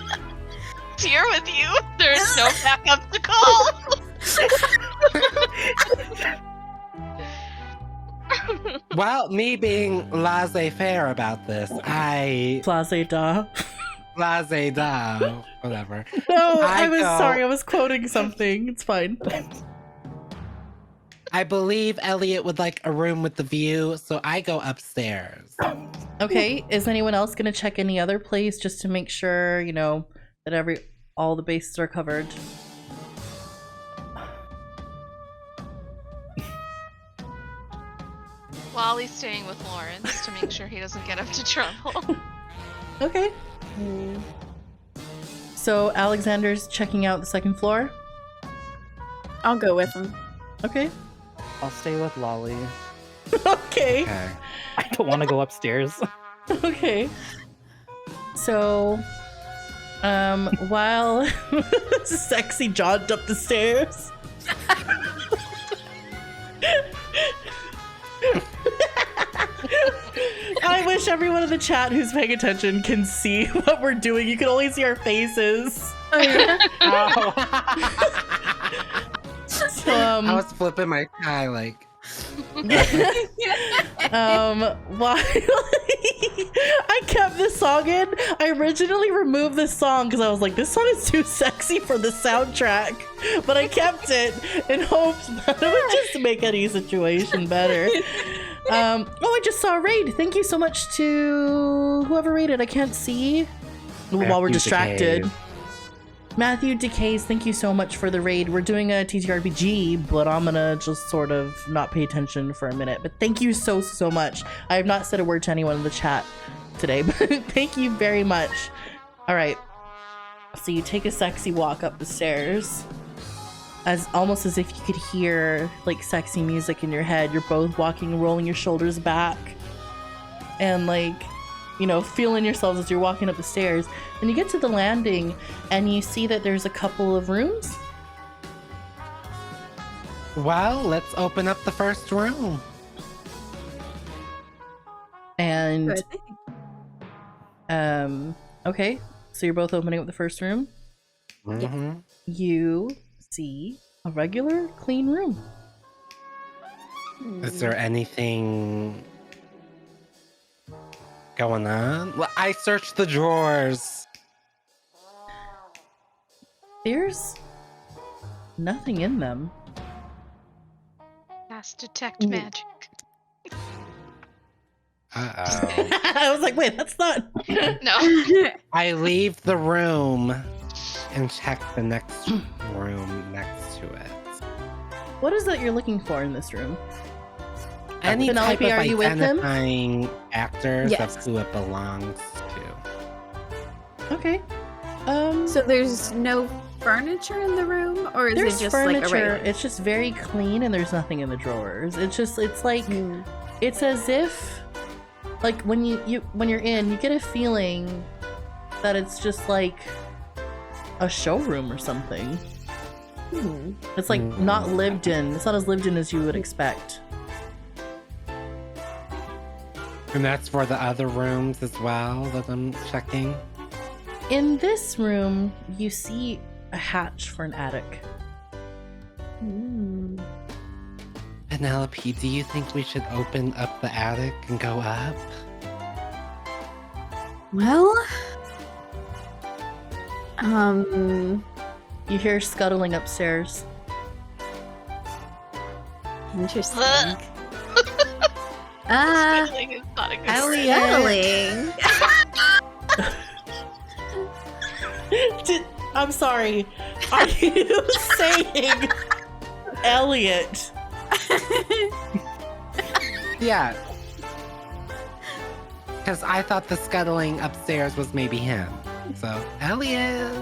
C: Here with you. There's no backup to call.
B: Well, me being laissez-faire about this, I
A: Place da.
B: laissez-da, whatever.
A: No,
B: I
A: I was
B: go-
A: sorry. I was quoting something. It's fine.
B: I believe Elliot would like a room with the view, so I go upstairs.
A: Okay. Is anyone else gonna check any other place just to make sure, you know, that all the bases are covered?
C: Wally's staying with Lawrence to make sure he doesn't get up to trouble.
A: Okay. So Alexander's checking out the second floor.
E: I'll go with him.
A: Okay.
D: I'll stay with Lolly.
A: Okay.
B: Okay.
D: I don't want to go upstairs.
A: Okay. So, while Sexy jogged up the stairs. I wish everyone in the chat who's paying attention can see what we're doing. You can only see our faces.
E: Oh, yeah.
A: So,
B: I was flipping my tie like.
A: while I kept this song in, I originally removed this song because I was like, this song is too sexy for the soundtrack, but I kept it in hopes that it would just make any situation better. Oh, I just saw a raid. Thank you so much to whoever raided. I can't see while we're
B: Matthew
A: distracted.
B: Decays.
A: Matthew Decays, thank you so much for the raid. We're doing a TTRPG, but I'm gonna just sort of not pay attention for a minute. But thank you so much. I have not said a word to anyone in the chat today, but thank you very much. All right. So you take a sexy walk up the stairs, almost as if you could hear like sexy music in your head. You're both walking, rolling your shoulders back, and like, you know, feeling yourselves as you're walking up the stairs. And you get to the landing and you see that there's a couple of rooms.
B: Well, let's open up the first room.
A: And
E: Good.
A: okay, so you're both opening up the first room.
B: Mm-hmm.
A: You see a regular clean room.
B: Is there anything going on? Well, I searched the drawers.
A: There's nothing in them.
C: Cast detect magic.
B: Uh-oh.
A: I was like, wait, that's not.
C: No.
B: I leave the room and check the next room next to it.
A: What is it you're looking for in this room?
B: Any
A: Penelope,
B: type of
A: are you with him?
B: identifying actors
E: Yes.
B: of who it belongs to.
A: Okay.
E: So there's no furniture in the room, or is
A: There's
E: it just
A: furniture.
E: like a regular?
A: It's just very clean, and there's nothing in the drawers. It's like
E: Hmm.
A: it's as if, like when when you're in, you get a feeling that it's just like a showroom or something.
E: Hmm.
A: It's like not lived in. It's not as lived in as you would expect.
B: And that's for the other rooms as well that I'm checking.
A: In this room, you see a hatch for an attic.
E: Hmm.
B: Penelope, do you think we should open up the attic and go up?
E: Well,
A: You hear scuttling upstairs.
E: interesting.
C: Ugh.
E: Ah,
C: It's not a good
E: Elliot.
A: I'm sorry. Are you saying Elliot?
B: Yeah. Because I thought the scuttling upstairs was maybe him. So, Elliot.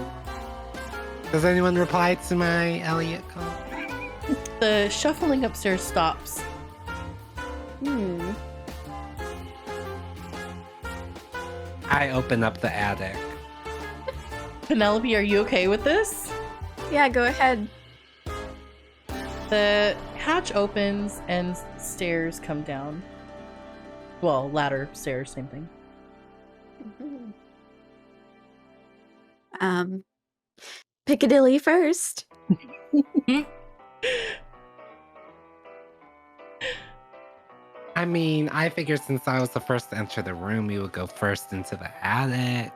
B: Does anyone reply to my Elliot call?
A: The shuffling upstairs stops.
E: Hmm.
B: I open up the attic.
A: Penelope, are you okay with this?
E: Yeah, go ahead.
A: The hatch opens and stairs come down. Well, ladder, stairs, same thing.
E: Piccadilly first.
B: I mean, I figured since I was the first to enter the room, we would go first into the attic.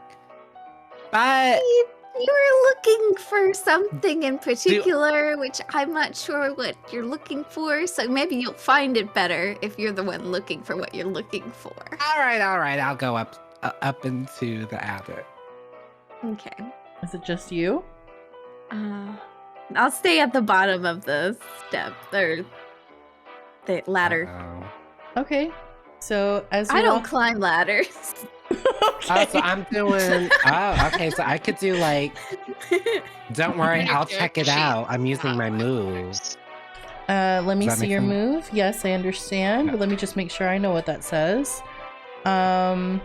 B: But
E: You were looking for something in particular, which I'm not sure what you're looking for, so maybe you'll find it better if you're the one looking for what you're looking for.
B: all right, I'll go up into the attic.
E: Okay.
A: Is it just you?
E: I'll stay at the bottom of the step, or the ladder.
B: Uh-oh.
A: Okay. So as you
E: I don't
A: walk-
E: climb ladders.
B: Oh, so I'm doing. Oh, okay. So I could do like. Don't worry,
C: Your
B: I'll check it
C: character sheet
B: out. I'm
C: is
B: using
C: not
B: my
C: like
B: moves.
A: Let me
B: Does that
A: see
B: make
A: your
B: sense?
A: move. Yes, I understand,
B: Yeah.
A: but let me just make sure I know what that says.
B: Mark.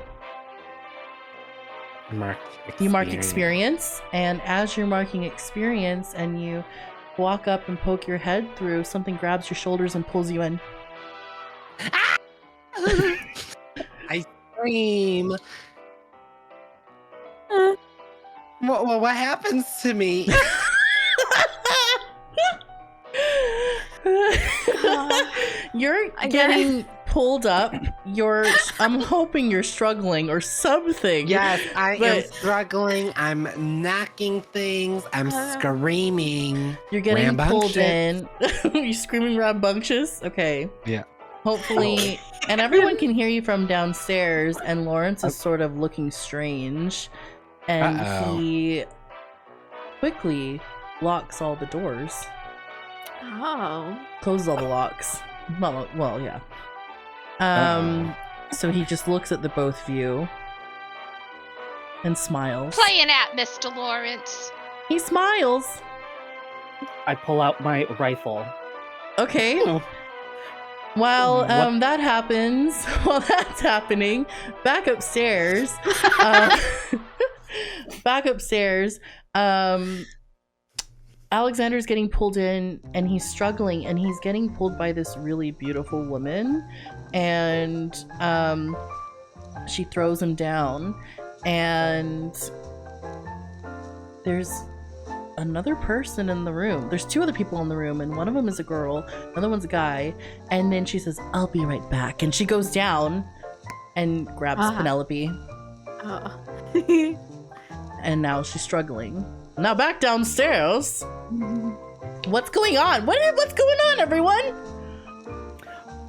A: You mark experience, and as you're marking experience and you walk up and poke your head through, something grabs your shoulders and pulls you in.
B: I scream.
E: Uh.
B: What happens to me?
A: You're
E: I
A: getting pulled up. I'm hoping you're struggling or something.
B: Yes, I am
A: But-
B: struggling. I'm knocking things. I'm screaming.
A: You're getting pulled
B: Rambunctious.
A: in. You screaming rambunctious? Okay.
B: Yeah.
A: Hopefully, and everyone can hear you from downstairs, and Lawrence is sort of looking strange, and
B: Uh-oh.
A: he quickly locks all the doors,
E: Oh.
A: closes all the locks. Well, yeah. So he just looks at the both of you and smiles.
C: Playing at Mr. Lawrence.
A: He smiles.
D: I pull out my rifle.
A: Okay.
B: Oh.
A: While
D: What-
A: that happens, while that's happening, back upstairs, uh, back upstairs, Alexander's getting pulled in, and he's struggling, and he's getting pulled by this really beautiful woman, and she throws him down, and there's another person in the room. There's two other people in the room, and one of them is a girl, another one's a guy, and then she says, "I'll be right back," and she goes down and grabs
E: Ah.
A: Penelope,
E: Oh.
A: and now she's struggling. Now back downstairs. What's going on? What's going on, everyone?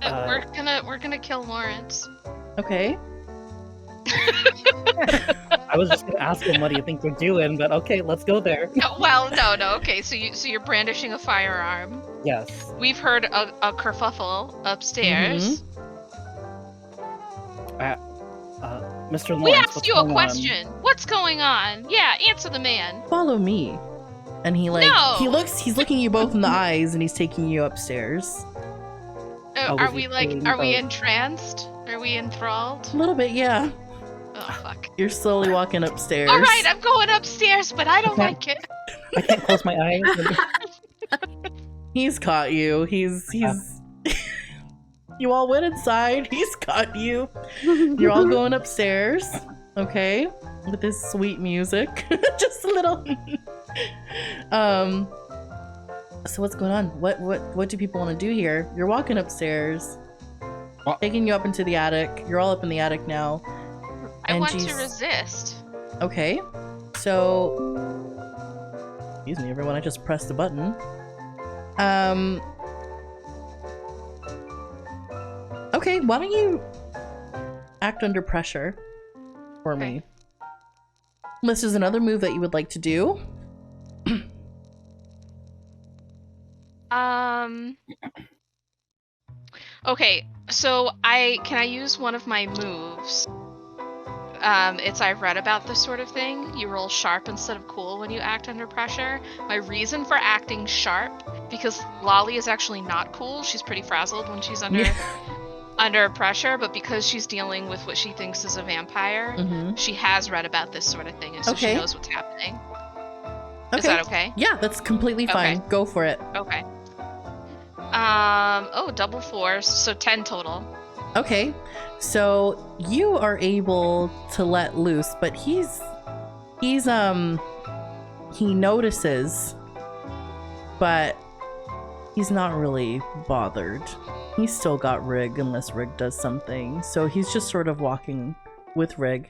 C: We're gonna kill Lawrence.
A: Okay.
D: I was just gonna ask him what do you think we're doing, but okay, let's go there.
C: No. Okay. So you're brandishing a firearm.
D: Yes.
C: We've heard a kerfuffle upstairs.
D: Mr. Lawrence,
C: We asked
D: what's
C: you a
D: going
C: question. What's going on? Yeah, answer the man.
A: Follow me. And he
C: No!
A: he's looking you both in the eyes and he's taking you upstairs.
D: Oh,
C: Are
D: is he
C: we like,
D: pulling
C: are we
D: the-
C: entranced? Are we enthralled?
A: A little bit, yeah.
C: Oh, fuck.
A: You're slowly walking upstairs.
C: All right, I'm going upstairs, but I don't
D: Okay.
C: like it.
D: I can't close my eyes.
A: He's caught you. He's You all went inside. He's caught you. You're all going upstairs. Okay. With this sweet music. Just a little So what's going on? What do people want to do here? You're walking upstairs.
B: What?
A: Taking you up into the attic. You're all up in the attic now.
C: I
A: And
C: want
A: she's-
C: to resist.
A: Okay. So excuse me, everyone, I just pressed a button. Okay, why don't you act under pressure for me? Unless there's another move that you would like to do.
C: Okay, so can I use one of my moves? It's I've read about this sort of thing. You roll sharp instead of cool when you act under pressure. My reason for acting sharp, because Lolly is actually not cool. She's pretty frazzled when she's under pressure, but because she's dealing with what she thinks is a vampire, she has read about this sort of thing, and so she
A: Okay.
C: knows what's happening.
A: Okay.
C: Is that okay?
A: Yeah, that's completely fine.
C: Okay.
A: Go for it.
C: Okay. Double 4s, so 10 total.
A: Okay. So you are able to let loose, but he notices, but he's not really bothered. He's still got Rig unless Rig does something. So he's just sort of walking with Rig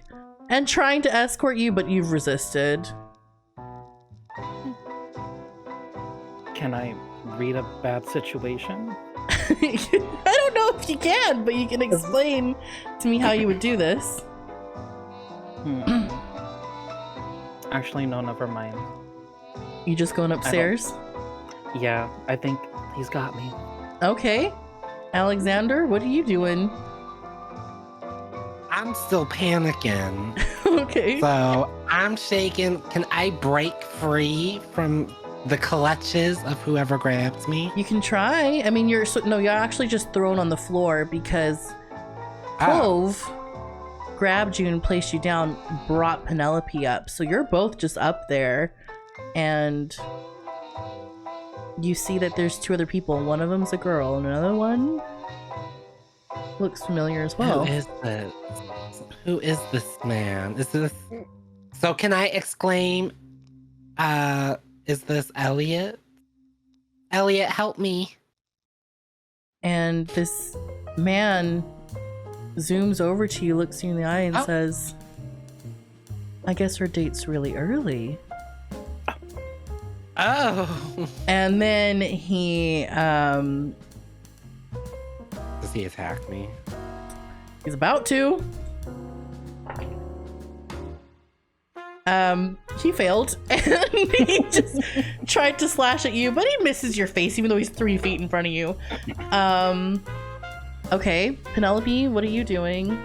A: and trying to escort you, but you've resisted.
D: Can I read a bad situation?
A: I don't know if you can, but you can explain to me how you would do this.
D: Actually, no, never mind.
A: You just going upstairs?
D: Yeah, I think he's got me.
A: Okay. Alexander, what are you doing?
B: I'm still panicking.
A: Okay.
B: So I'm shaking. Can I break free from the clutches of whoever grabs me?
A: You can try. I mean, you're actually just thrown on the floor because
B: Oh,
A: Clove grabbed you and placed you down, brought Penelope up. So you're both just up there, and you see that there's two other people. One of them's a girl, and another one looks familiar as well.
B: who is this? Who is this man? Is this? So can I exclaim? Is this Elliot? Elliot, help me!
A: And this man zooms over to you, looks you in the eye, and
B: Oh.
A: says, "I guess her date's really early."
B: Oh,
A: And then he
B: does he attack me?
A: he's about to. He failed, and he just tried to slash at you, but he misses your face, even though he's 3 feet in front of you. Okay, Penelope, what are you doing?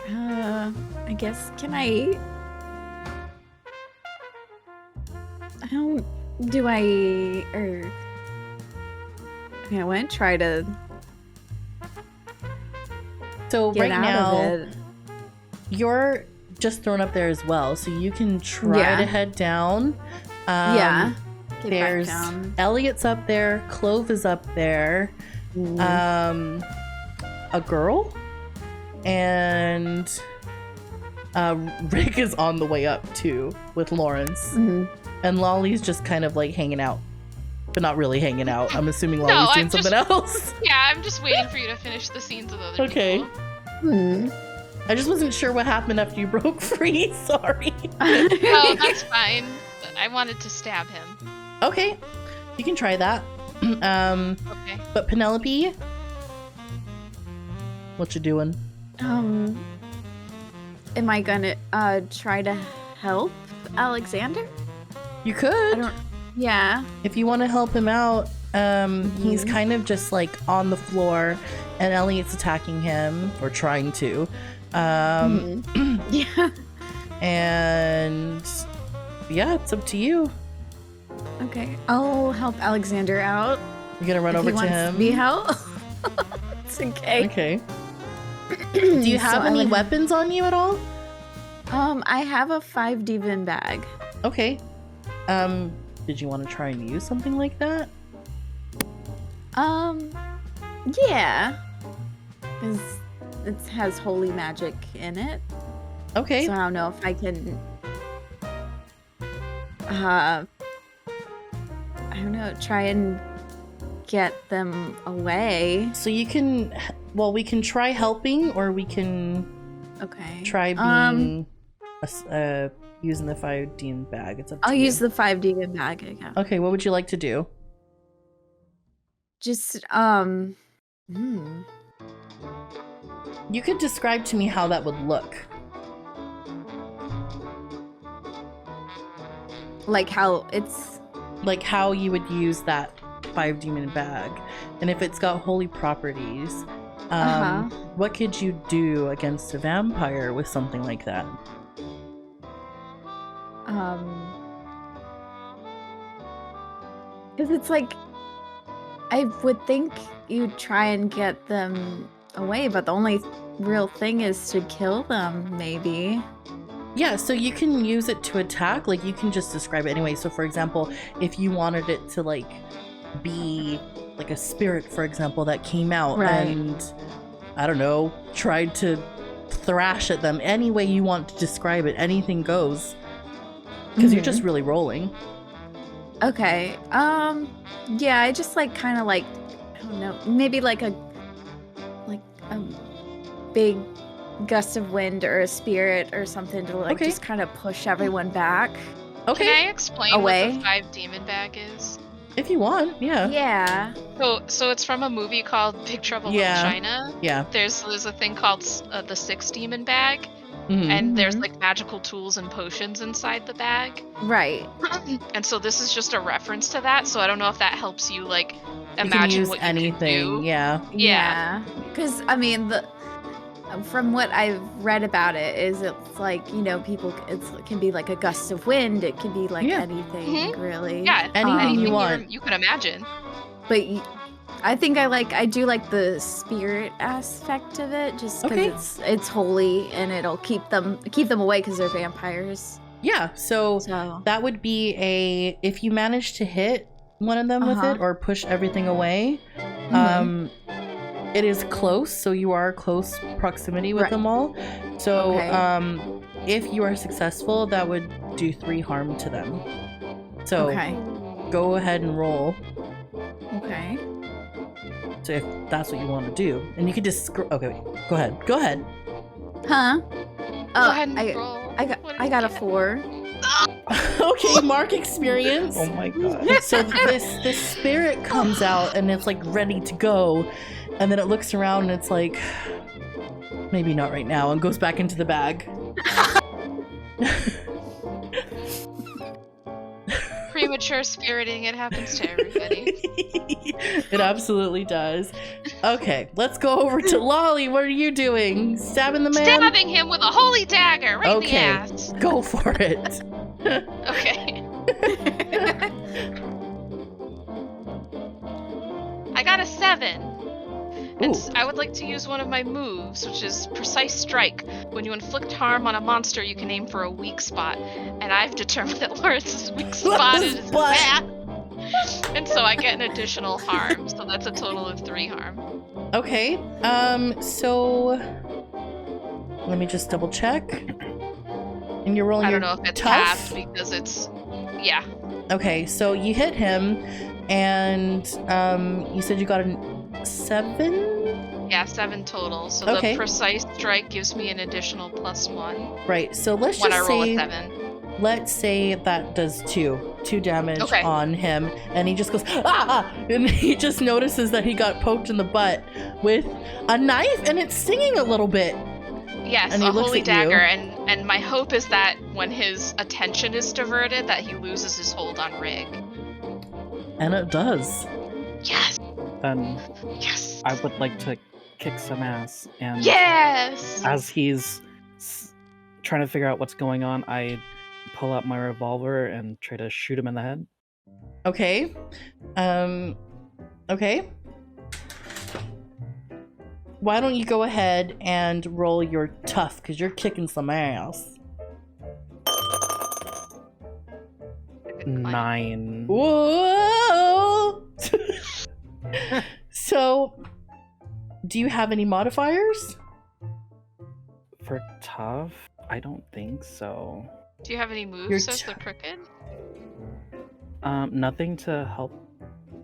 E: I guess I want to try to
A: So
E: get
A: right
E: out
A: now,
E: of it.
A: you're just thrown up there as well, so you can try
E: Yeah.
A: to head down.
E: Yeah. Get back
A: There's
E: down.
A: Elliot's up there, Clove is up there, a girl, and Rick is on the way up too with Lawrence,
E: Mhm.
A: and Lolly's just kind of like hanging out, but not really hanging out. I'm assuming
C: No,
A: Lolly's doing
C: I'm
A: something else.
C: Yeah, I'm just waiting for you to finish the scenes with other
A: Okay.
C: people.
E: Hmm.
A: I just wasn't sure what happened after you broke free. Sorry.
C: Oh, that's fine. I wanted to stab him.
A: Okay, you can try that.
C: Okay.
A: But Penelope, what you doing?
E: Am I gonna try to help Alexander?
A: You
E: I
A: could.
E: don't. Yeah.
A: If you want to help him out, he's kind of just like on the floor, and Elliot's attacking him or trying to.
E: Yeah.
A: And yeah, it's up to you.
E: Okay. I'll help Alexander out.
A: You're gonna run
E: if
A: over
E: he
A: to
E: wants
A: him.
E: Me help? It's okay.
A: Okay. Do you have
E: So I
A: any
E: would-
A: weapons on you at all?
E: I have a 5 demon bag.
A: Okay. Did you want to try and use something like that?
E: Yeah. Because it has holy magic in it.
A: Okay.
E: So I don't know if I can. I don't know. Try and get them away.
A: So you can. Well, we can try helping, or we can
E: Okay.
A: try being using the 5 demon bag. It's up to
E: I'll
A: you.
E: use the 5 demon bag again.
A: Okay. What would you like to do?
E: Just
A: You could describe to me how that would look.
E: like how it's.
A: Like how you would use that 5 demon bag, and if it's got holy properties. What could you do against a vampire with something like that?
E: Because it's like, I would think you'd try and get them away, but the only real thing is to kill them, maybe.
A: Yeah, so you can use it to attack. Like, you can just describe it anyway. So, for example, if you wanted it to, like, be like a spirit, for example, that came out
E: Right.
A: and, I don't know, tried to thrash at them, any way you want to describe it, anything goes. Because you're just really rolling.
E: Okay. Yeah, I just like kind of like, I don't know, maybe like a big gust of wind or a spirit or something to like
A: Okay.
E: just kind of push everyone back.
A: Okay,
C: Can I explain
E: Away?
C: what the 5 demon bag is?
A: if you want, yeah.
E: Yeah.
C: So it's from a movie called Big Trouble
A: Yeah.
C: in China.
A: Yeah.
C: There's a thing called the 6 demon bag,
A: Mhm.
C: and there's
E: Mhm.
C: like magical tools and potions inside the bag.
E: Right.
C: And so this is just a reference to that. So I don't know if that helps you like
A: You can
C: imagine
A: use
C: what you
A: anything,
C: can do.
A: yeah.
C: Yeah.
E: Because I mean, from what I've read about it, is it's like, you know, people. It can be like a gust of wind. It can be like
A: Yeah.
E: anything, really.
C: Yeah,
A: Anything you
C: anything
A: want.
C: you can imagine.
E: But I think I do like the spirit aspect of it, just because
A: Okay.
E: it's holy and it'll keep them away because they're vampires.
A: Yeah, so
E: So
A: that would be if you manage to hit one of them with
E: Uh-huh.
A: it or push everything away,
E: Mhm.
A: it is close, so you are close proximity with
E: Right.
A: them all. So
E: Okay.
A: if you are successful, that would do 3 harm to them. So
E: okay,
A: go ahead and roll.
E: okay.
A: So if that's what you want to do, and you could just okay, wait, go ahead.
E: Huh?
C: Go ahead and
E: I
C: roll. What did
E: I got a
C: you get?
E: 4.
A: Okay, mark experience.
D: Oh my god.
A: So this spirit comes out and it's like ready to go, and then it looks around and it's like, maybe not right now, and goes back into the bag.
C: Premature spiriting, it happens to everybody.
A: It absolutely does. Okay, let's go over to Lolly. What are you doing? Stabbing the man?
C: Stabbing him with a holy dagger right
A: Okay.
C: in the ass.
A: Go for it.
C: Okay. I got a 7. And
A: Ooh.
C: I would like to use one of my moves, which is Precise Strike. When you inflict harm on a monster, you can aim for a weak spot. And I've determined that Lawrence's weak spot is his
A: What?
C: back. And so I get an additional harm. So that's a total of 3 harm.
A: Okay. So let me just double check. And you're rolling
C: I
A: your
C: don't know if it's
A: tough?
C: halved because it's... Yeah.
A: Okay, so you hit him, and you said you got a 7?
C: Yeah, 7 total. So
A: Okay.
C: the Precise Strike gives me an additional +1
A: Right, so let's
C: when I
A: just
C: roll
A: say,
C: a 7.
A: let's say that does 2 damage
C: Okay.
A: on him, and he just goes, ah! And he just notices that he got poked in the butt with a knife, and it's stinging a little bit.
C: Yes,
A: And he
C: a
A: looks
C: holy
A: at
C: dagger,
A: you.
C: and my hope is that when his attention is diverted, that he loses his hold on Rig.
A: And it does.
C: Yes,
D: Then
C: yes,
D: I would like to kick some ass, and
C: yes.
D: as he's trying to figure out what's going on, I pull out my revolver and try to shoot him in the head.
A: Okay. Okay. Why don't you go ahead and roll your tough, because you're kicking some ass.
D: 9.
A: Whoa! So, do you have any modifiers?
D: For tough? I don't think so.
C: Do you have any moves
A: You're
C: as the crooked?
D: Nothing to help.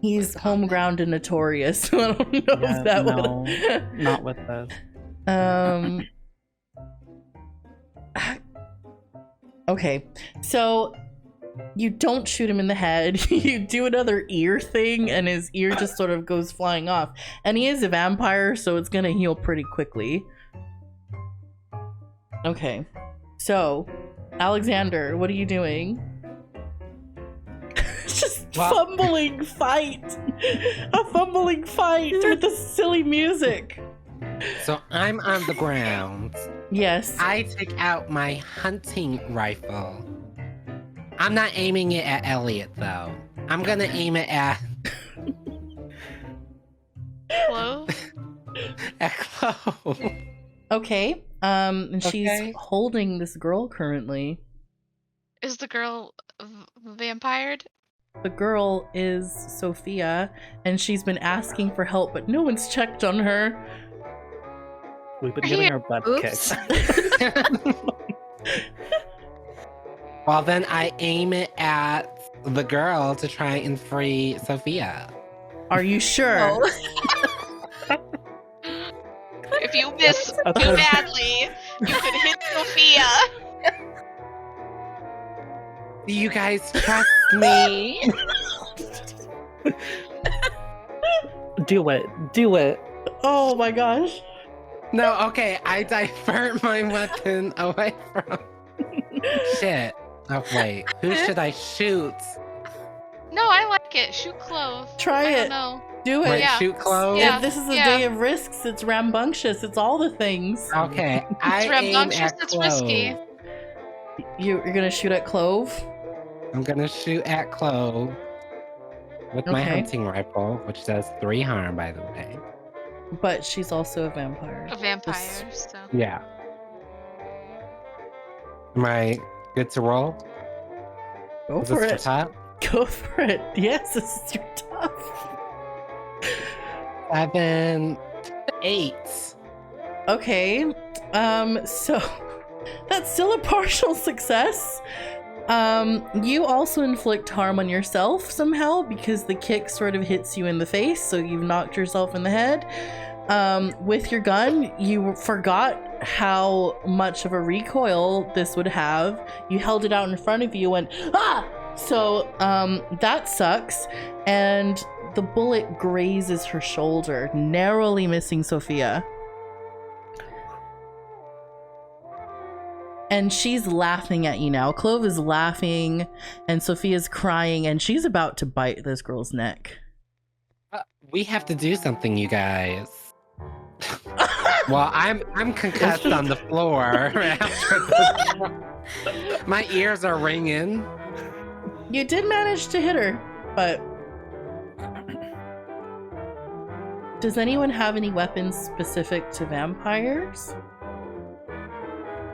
A: He's
C: With
A: home
C: combat?
A: ground and notorious, so I don't know
D: Yeah,
A: if that
D: no,
A: would.
D: not with this.
A: Okay, so you don't shoot him in the head. You do another ear thing, and his ear just sort of goes flying off. And he is a vampire, so it's gonna heal pretty quickly. Okay, so Alexander, what are you doing? Just fumbling fight. A fumbling fight with the silly music.
B: So I'm on the ground.
A: Yes.
B: I take out my hunting rifle. I'm not aiming it at Elliot, though. I'm gonna aim it at
C: Clove?
B: Chloe.
A: Okay. And she's
B: Okay.
A: holding this girl currently.
C: Is the girl vampired?
A: The girl is Sophia, and she's been asking for help, but no one's checked on her.
D: We've been getting our butt
E: Oops.
D: kicked.
B: Well, then I aim it at the girl to try and free Sophia.
A: Are you sure?
E: No.
C: If you miss too badly, you could hit Sophia.
B: Do you guys trust me?
D: Do it. Do it.
A: Oh my gosh.
B: No, okay, I divert my weapon away from. Shit. Oh, wait. Who should I shoot?
C: No, I like it. Shoot Clove.
A: Try
C: I
A: it.
C: don't know.
A: Do it.
B: Wait,
C: Yeah.
B: shoot Chloe?
C: Yeah.
A: If this is a day of risks, it's rambunctious. It's all the things.
B: Okay, I
C: It's
B: aim
C: rambunctious,
B: at
C: it's
B: Chloe.
C: risky.
A: You're gonna shoot at Clove?
B: I'm gonna shoot at Chloe with my
A: Okay.
B: hunting rifle, which does 3 harm, by the way.
A: But she's also a vampire.
C: A vampire, so.
B: Yeah. Am I good to roll?
A: Go
B: Is
A: for
B: this
A: it.
B: the top?
A: Go for it. Yes, this is your tough.
B: 7, 8.
A: Okay. So that's still a partial success. You also inflict harm on yourself somehow because the kick sort of hits you in the face, so you've knocked yourself in the head. With your gun, you forgot how much of a recoil this would have. You held it out in front of you and ah! So, that sucks. And the bullet grazes her shoulder, narrowly missing Sophia. And she's laughing at you now. Clove is laughing, and Sophia's crying, and she's about to bite this girl's neck.
B: We have to do something, you guys. Well, I'm concussed on the floor after this. My ears are ringing.
A: You did manage to hit her, but... Does anyone have any weapons specific to vampires?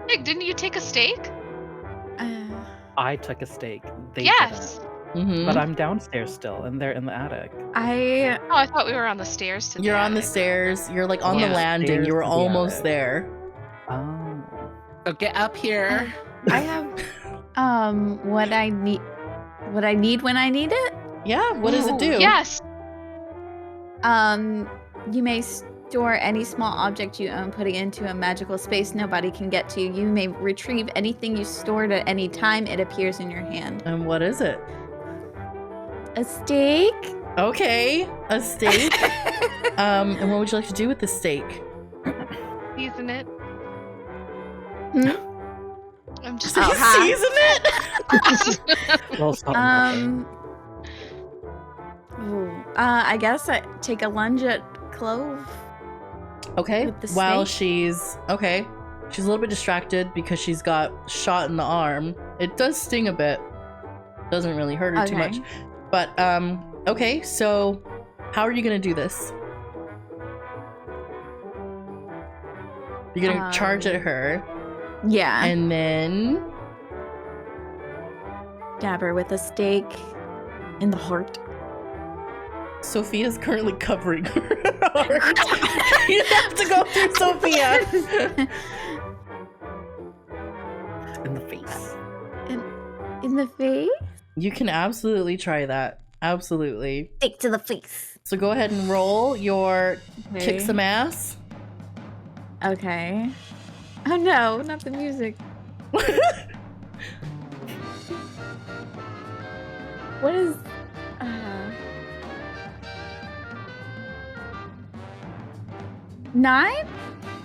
C: Nick, didn't you take a stake?
D: I took a stake. They
C: Yes.
A: Mm-hmm.
D: But I'm downstairs still, and they're in the attic.
E: I
C: Oh, I thought we were on the stairs to
A: You're on the
C: attic.
A: stairs. You're like on
C: Yeah.
A: the landing.
D: Stairs
A: You were
D: to the
A: almost
D: attic.
A: there.
D: Oh.
B: So get up here.
E: I have what I need when I need it.
A: Yeah, what does it do?
C: Yes.
E: You may store any small object you own, putting it into a magical space nobody can get to. You may retrieve anything you stored at any time it appears in your hand.
A: And what is it?
E: A steak?
A: Okay, a steak. And what would you like to do with the steak?
C: Season it. I'm just.
A: He's
E: hi.
A: season it.
D: Well, salt and
E: I guess I take a lunge at Clove.
A: Okay.
E: With the
A: While
E: snake?
A: she's a little bit distracted because she's got shot in the arm. It does sting a bit. Doesn't really hurt her too
E: Okay.
A: much. But okay, so how are you gonna do this? You're gonna charge at her
E: Yeah.
A: and then
E: Dab her with a stake in the heart.
A: Sophia's currently covering her heart. You have to go through Sophia.
D: in the face.
E: In the face?
A: You can absolutely try that. Absolutely.
E: Stick to the face.
A: So go ahead and roll your kick
E: Okay.
A: some ass.
E: Okay. Oh no, not the music. What is... 9?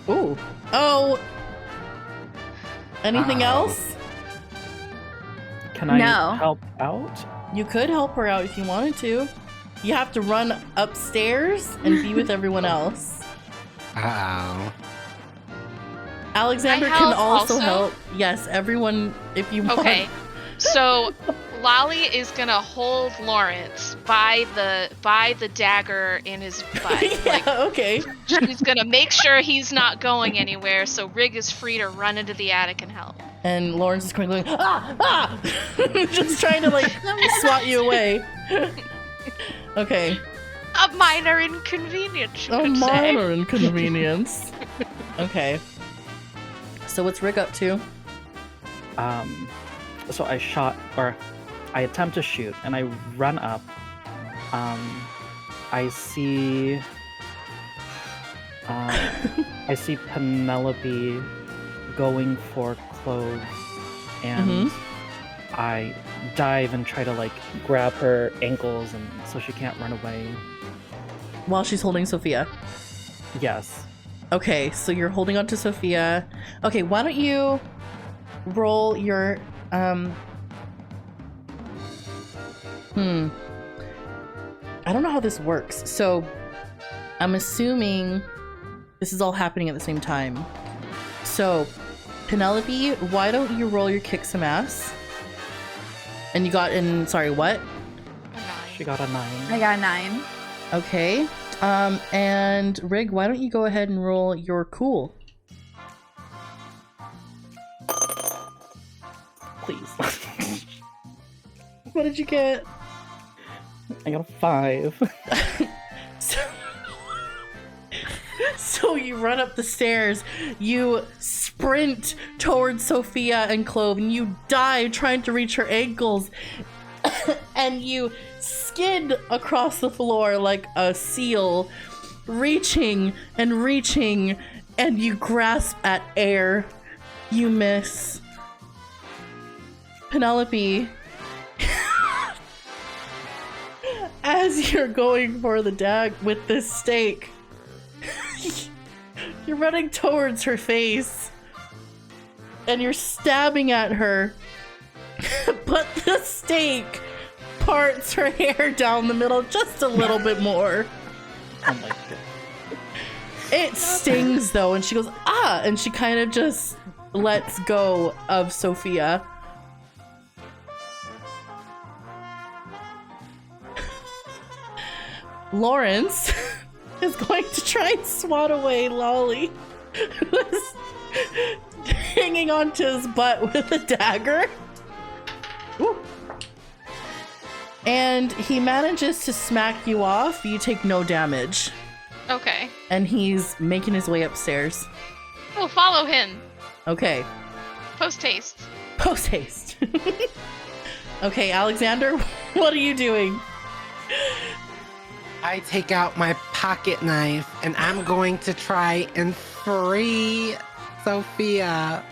A: Ooh. Oh. Anything
B: Uh-oh.
A: else?
D: Can I
E: No.
D: help out?
A: You could help her out if you wanted to. You have to run upstairs and be with everyone else.
B: Uh-oh.
A: Alexander
C: I
A: can
C: help
A: also
C: also?
A: help. Yes, everyone, if you want.
C: Okay. So Lolly is gonna hold Lawrence by the dagger in his butt.
A: Yeah, okay.
C: She's gonna make sure he's not going anywhere, so Rig is free to run into the attic and help.
A: And Lawrence is going, ah! Just trying to, like, swat you away. Okay.
C: A minor inconvenience, you
A: A
C: could say.
A: minor inconvenience. Okay. So what's Rig up to?
D: So I shot, or I attempt to shoot, and I run up. I see Penelope going for Clove, and I dive and try to like grab her ankles, and so she can't run away.
A: While she's holding Sophia.
D: Yes.
A: Okay, so you're holding on to Sophia. Okay, why don't you roll your I don't know how this works. So I'm assuming this is all happening at the same time. So Penelope, why don't you roll your kick some ass? And you got in, sorry, what?
D: She got a 9.
E: I got a 9.
A: Okay. And Rig, why don't you go ahead and roll your cool?
D: Please.
A: What did you get?
D: I got a 5.
A: So you run up the stairs, you sprint towards Sophia and Clove, and you dive trying to reach her ankles, and you skid across the floor like a seal, reaching and reaching, and you grasp at air. You miss. Penelope, as you're going for the dag with this stake, you're running towards her face and you're stabbing at her, but the stake parts her hair down the middle just a little bit more.
D: Oh my god.
A: It stings though, and she goes, ah, and she kind of just lets go of Sophia. Lawrence is going to try and swat away Lolly, who is hanging onto his butt with a dagger. Ooh. And he manages to smack you off. You take no damage.
C: Okay.
A: And he's making his way upstairs.
C: Oh, follow him.
A: Okay.
C: Post haste.
A: Post haste. Okay, Alexander, what are you doing?
B: I take out my pocket knife and I'm going to try and free Sophia.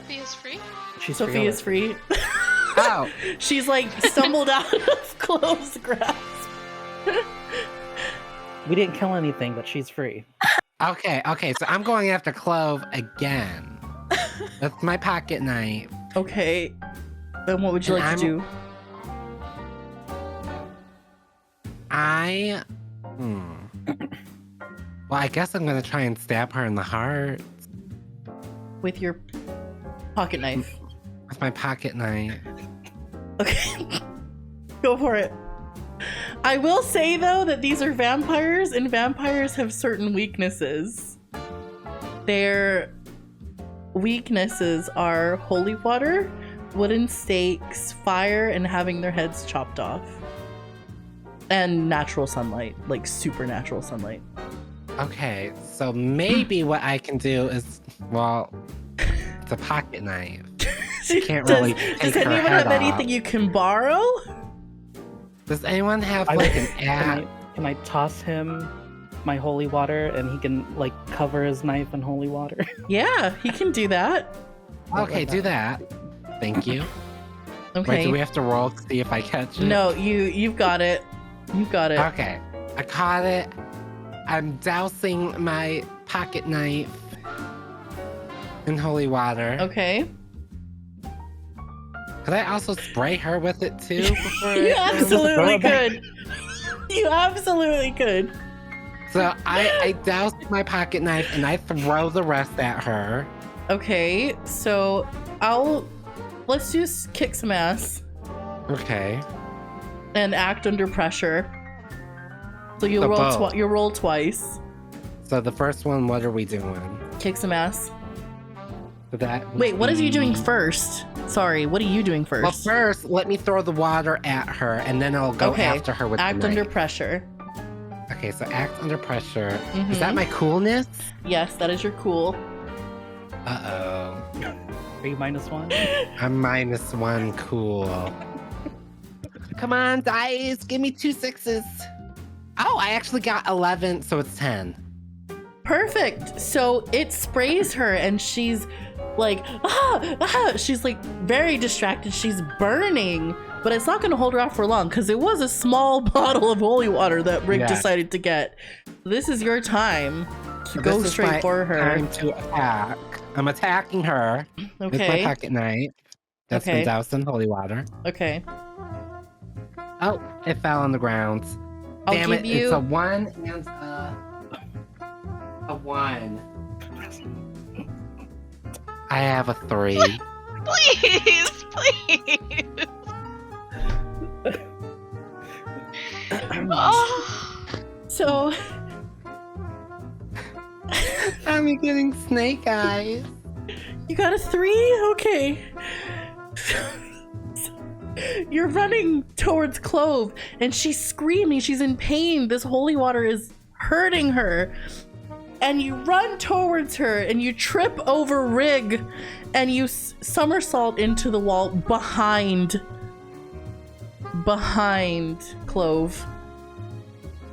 C: Sophia's free?
D: She's
A: Sophia's free.
B: Oh,
A: She's like stumbled out of Chloe's grasp.
D: We didn't kill anything, but she's free.
B: okay. So I'm going after Clove again. That's my pocket knife.
A: Okay. Then what would you
B: And
A: like to do?
B: Well, I guess I'm gonna try and stab her in the heart
A: With your pocket knife.
B: with my pocket knife.
A: Okay. Go for it. I will say, though, that these are vampires, and vampires have certain weaknesses. Their weaknesses are holy water, wooden stakes, fire, and having their heads chopped off. And natural sunlight, like supernatural sunlight.
B: Okay, so maybe what I can do is, well, it's a pocket knife. Can't really take
A: Does
B: her
A: anyone
B: head
A: have anything
B: off.
A: you can borrow?
B: Does anyone have
D: I
B: like
D: will-
B: an app?
D: Can I toss him my holy water and he can like cover his knife in holy water?
A: Yeah, he can do that.
B: Okay, do that. Thank you. Wait,
A: Okay.
B: do we have to roll to see if I catch it?
A: No, you've got it. You've got it.
B: Okay, I caught it. I'm dousing my pocket knife in holy water.
A: Okay.
B: Could I also spray her with it too? Before
A: You
B: I-
A: absolutely
D: throw it back.
A: could. You absolutely could.
B: So I douse my pocket knife and I throw the rest at her.
A: Okay, so let's just kick some ass
B: Okay.
A: and act under pressure. So you'll
B: The
A: roll
B: bow.
A: you'll roll twice.
B: So the first one, what are we doing?
A: Kick some ass.
B: So that would
A: Wait, what is you doing
B: be-
A: first? Sorry, what are you doing first?
B: Well, first, let me throw the water at her, and then I'll go
A: Okay,
B: after her with
A: act
B: the
A: under
B: knife.
A: pressure.
B: Okay, so act under pressure.
A: Mhm.
B: Is that my coolness?
A: Yes, that is your cool.
B: Uh-oh.
D: Are you -1?
B: I'm -1 cool. Come on, dice. Give me 2 6s. Oh, I actually got 11, so it's 10.
A: Perfect. So it sprays her and she's like, she's like very distracted. She's burning, but it's not going to hold her off for long because it was a small bottle of holy water that Rick
B: Yeah.
A: decided to get. This is your time to go
B: This is
A: straight
B: my
A: for her.
B: Time to attack. I'm attacking her with my
A: Okay.
B: pocket knife. That's
A: Okay.
B: been doused in holy water.
A: Okay.
B: Oh, it fell on the ground.
A: I'll
B: Damn
A: give
B: it,
A: you
B: it's a 1 and a 1. I have a 3.
C: Please, please. Oh,
A: so
B: I'm getting snake eyes.
A: you got a 3? Okay. You're running towards Clove and she's screaming. She's in pain. This holy water is hurting her. And you run towards her and you trip over Rig and you somersault into the wall behind Clove.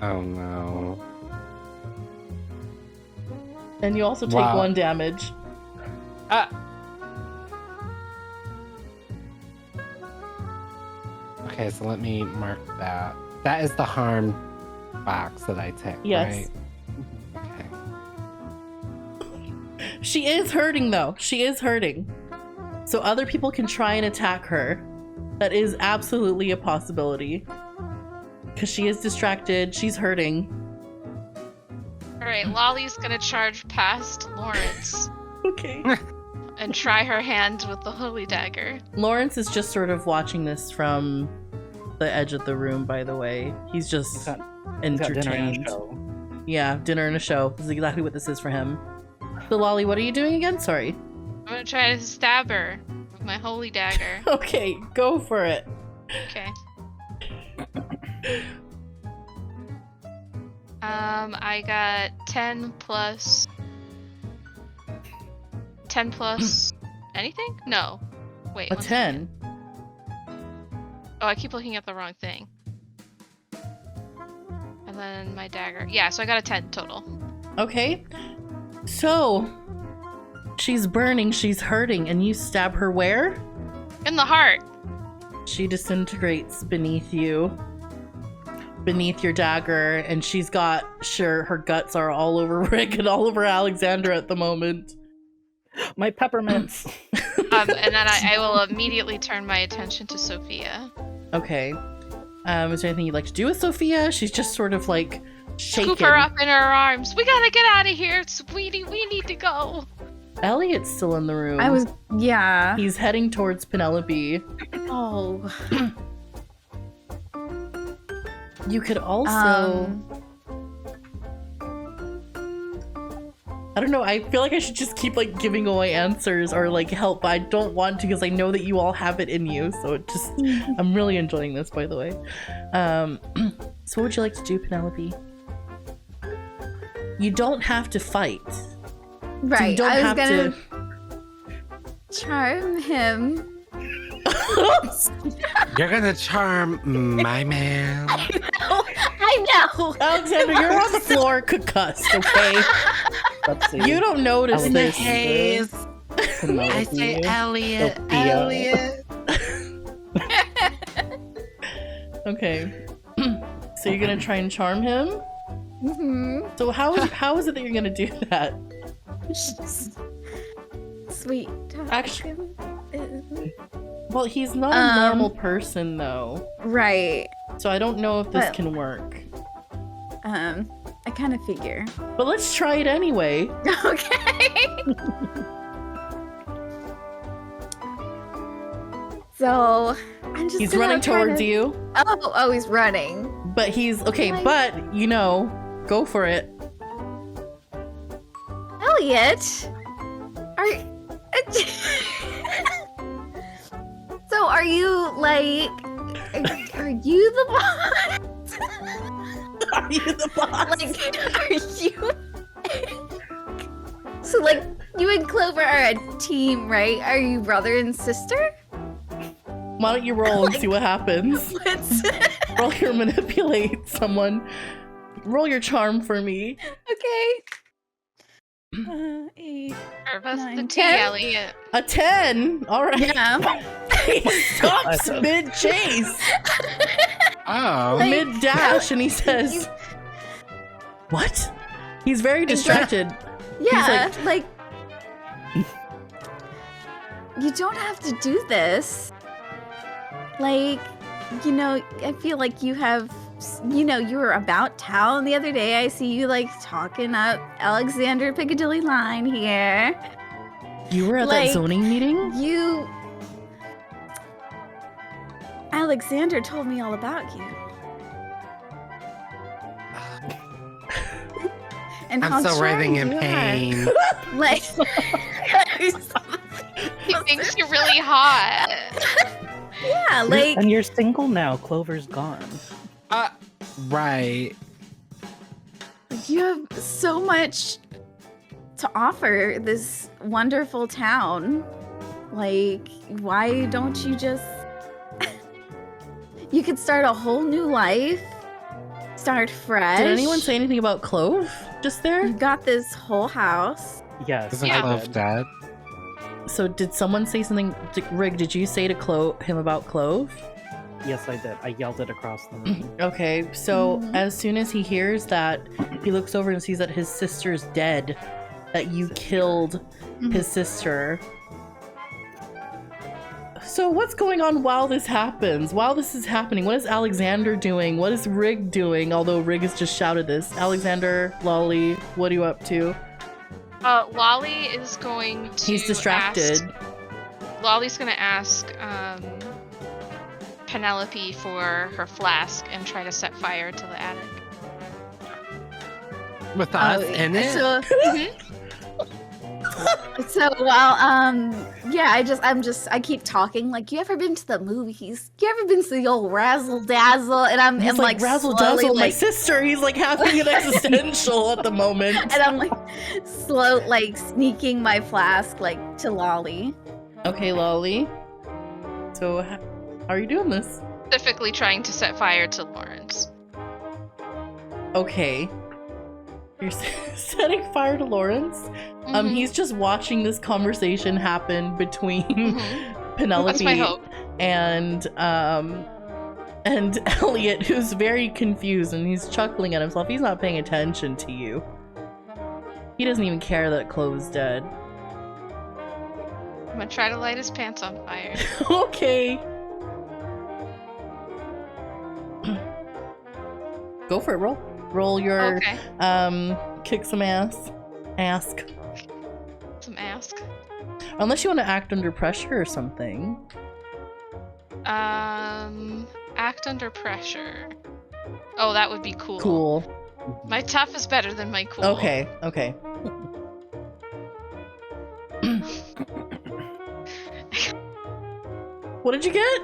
B: Oh no.
A: And you also take
B: Wow.
A: 1 damage.
B: Okay, so let me mark that. That is the harm box that I ticked,
A: Yes.
B: right? Okay.
A: She is hurting though. She is hurting. So other people can try and attack her. That is absolutely a possibility. Because she is distracted. She's hurting.
C: all right. Lolly's gonna charge past Lawrence
A: Okay.
C: and try her hand with the holy dagger.
A: Lawrence is just sort of watching this from the edge of the room, by the way. He's just
D: He's got dinner and a
A: entertained.
D: show.
A: Yeah, dinner and a show. This is exactly what this is for him. So Lolly, what are you doing again? Sorry.
C: I'm gonna try to stab her with my holy dagger.
A: Okay, go for it.
C: Okay. I got 10 plus anything? No. Wait.
A: A
C: one second.
A: 10.
C: Oh, I keep looking at the wrong thing. And then my dagger. Yeah, so I got a 10 total.
A: Okay. So she's burning, she's hurting, and you stab her where?
C: In the heart.
A: She disintegrates beneath you. Beneath your dagger, and she's got her guts are all over Rick and all over Alexandra at the moment.
D: My peppermints.
C: And then I will immediately turn my attention to Sophia.
A: Okay. Is there anything you'd like to do with Sophia? She's just sort of like shaken.
C: Scoop her up in her arms. We gotta get out of here, sweetie. We need to go.
A: Elliot's still in the room.
E: Yeah.
A: He's heading towards Penelope.
E: Oh.
A: You could also... I don't know, I feel like I should just keep like giving away answers or like help, but I don't want to because I know that you all have it in you, so it just... I'm really enjoying this, by the way. So what would you like to do, Penelope? You don't have to fight.
E: Right.
A: So you don't have
E: to charm him.
B: You're gonna charm my man.
E: I know.
A: Alexander, you're on the floor concussed, okay?
D: Let's see.
A: You don't notice
B: In the
A: this.
B: haze, I say Elliot.
D: Sophia.
B: Elliot.
A: Okay. So you're gonna try and charm him?
E: Mm-hmm.
A: So how is it that you're gonna do that?
E: Sweet.
A: Actually- Well, he's not a normal person though.
E: Right.
A: So I don't know if this
E: But-
A: can work.
E: I kind of figure.
A: But let's try it anyway.
E: Okay. So I'm just.
A: He's
E: gonna
A: running
E: try
A: towards
E: to-
A: you,
E: Oh, he's running.
A: but he's okay.
E: Like-
A: But you know, go for it.
E: Elliot, are so? Are you like? Are you the boss?
A: Are you the boss?
E: Like, are you? So, like, you and Clover are a team, right? Are you brother and sister?
A: Why don't you roll and see what happens?
E: Let's.
A: Roll your manipulate someone. Roll your charm for me.
E: Okay. 8.
C: Serve us the
E: 9,
C: tea,
E: 10.
C: Elliot.
A: A 10. All right.
E: Yeah.
A: He stops mid chase,
B: Oh.
E: Like-
A: mid dash, and he says, "What?" He's very distracted.
E: Yeah, like, you don't have to do this. Like, you know, I feel like you have, you know, you were about town the other day. I see you, like, talking up Alexander Piccadilly line here.
A: You were at
E: Like-
A: that zoning meeting?
E: You... Alexander told me all about you. And how
B: I'm still writhing
E: charming
B: in
E: you are.
B: pain.
E: Like,
C: He thinks you're really hot.
E: yeah, like,
D: And you're single now. Clover's gone.
B: Right.
E: you have so much to offer this wonderful town. Like, why don't you just... You could start a whole new life. Start fresh.
A: Did anyone say anything about Clove just
E: You
A: there?
E: got this whole house.
D: Yes.
B: Isn't
C: Yeah.
B: Clove dead?
A: So did someone say something? Rig, did you say to him about Clove?
D: Yes, I did. I yelled it across the room.
A: Okay, so
E: Mhm.
A: as soon as he hears that, he looks over and sees that his sister's dead. That you killed his sister. So what's going on while this happens? While this is happening, what is Alexander doing? What is Rig doing? Although Rig has just shouted this. Alexander, Lolly, what are you up to?
C: Lolly is going to.
A: He's distracted.
C: Lolly's going to ask Penelope for her flask and try to set fire to the attic.
B: With us in it?
E: So, so while I keep talking. Like, you ever been to the movies? You ever been to the old Razzle Dazzle? And I'm
A: He's
E: and,
A: like, razzle
E: slowly,
A: dazzle, my
E: like,
A: sister. He's like having an existential at the moment.
E: and I'm like sneaking my flask like to Lolly.
A: Okay, Lolly. So how are you doing this?
C: Specifically trying to set fire to Lawrence.
A: Okay. You're setting fire to Lawrence?
C: Mhm.
A: He's just watching this conversation happen between
C: Mhm.
A: Penelope
C: That's my hope.
A: and Elliot, who's very confused and he's chuckling at himself. He's not paying attention to you. He doesn't even care that Chloe's dead.
C: I'm gonna try to light his pants on fire.
A: Okay. Go for it. Roll your
C: Okay.
A: kick some ass. Ask.
C: Some ask.
A: Unless you want to act under pressure or something.
C: Act under pressure. Oh, that would be cool.
A: Cool.
C: My tough is better than my cool.
A: Okay. What did you get?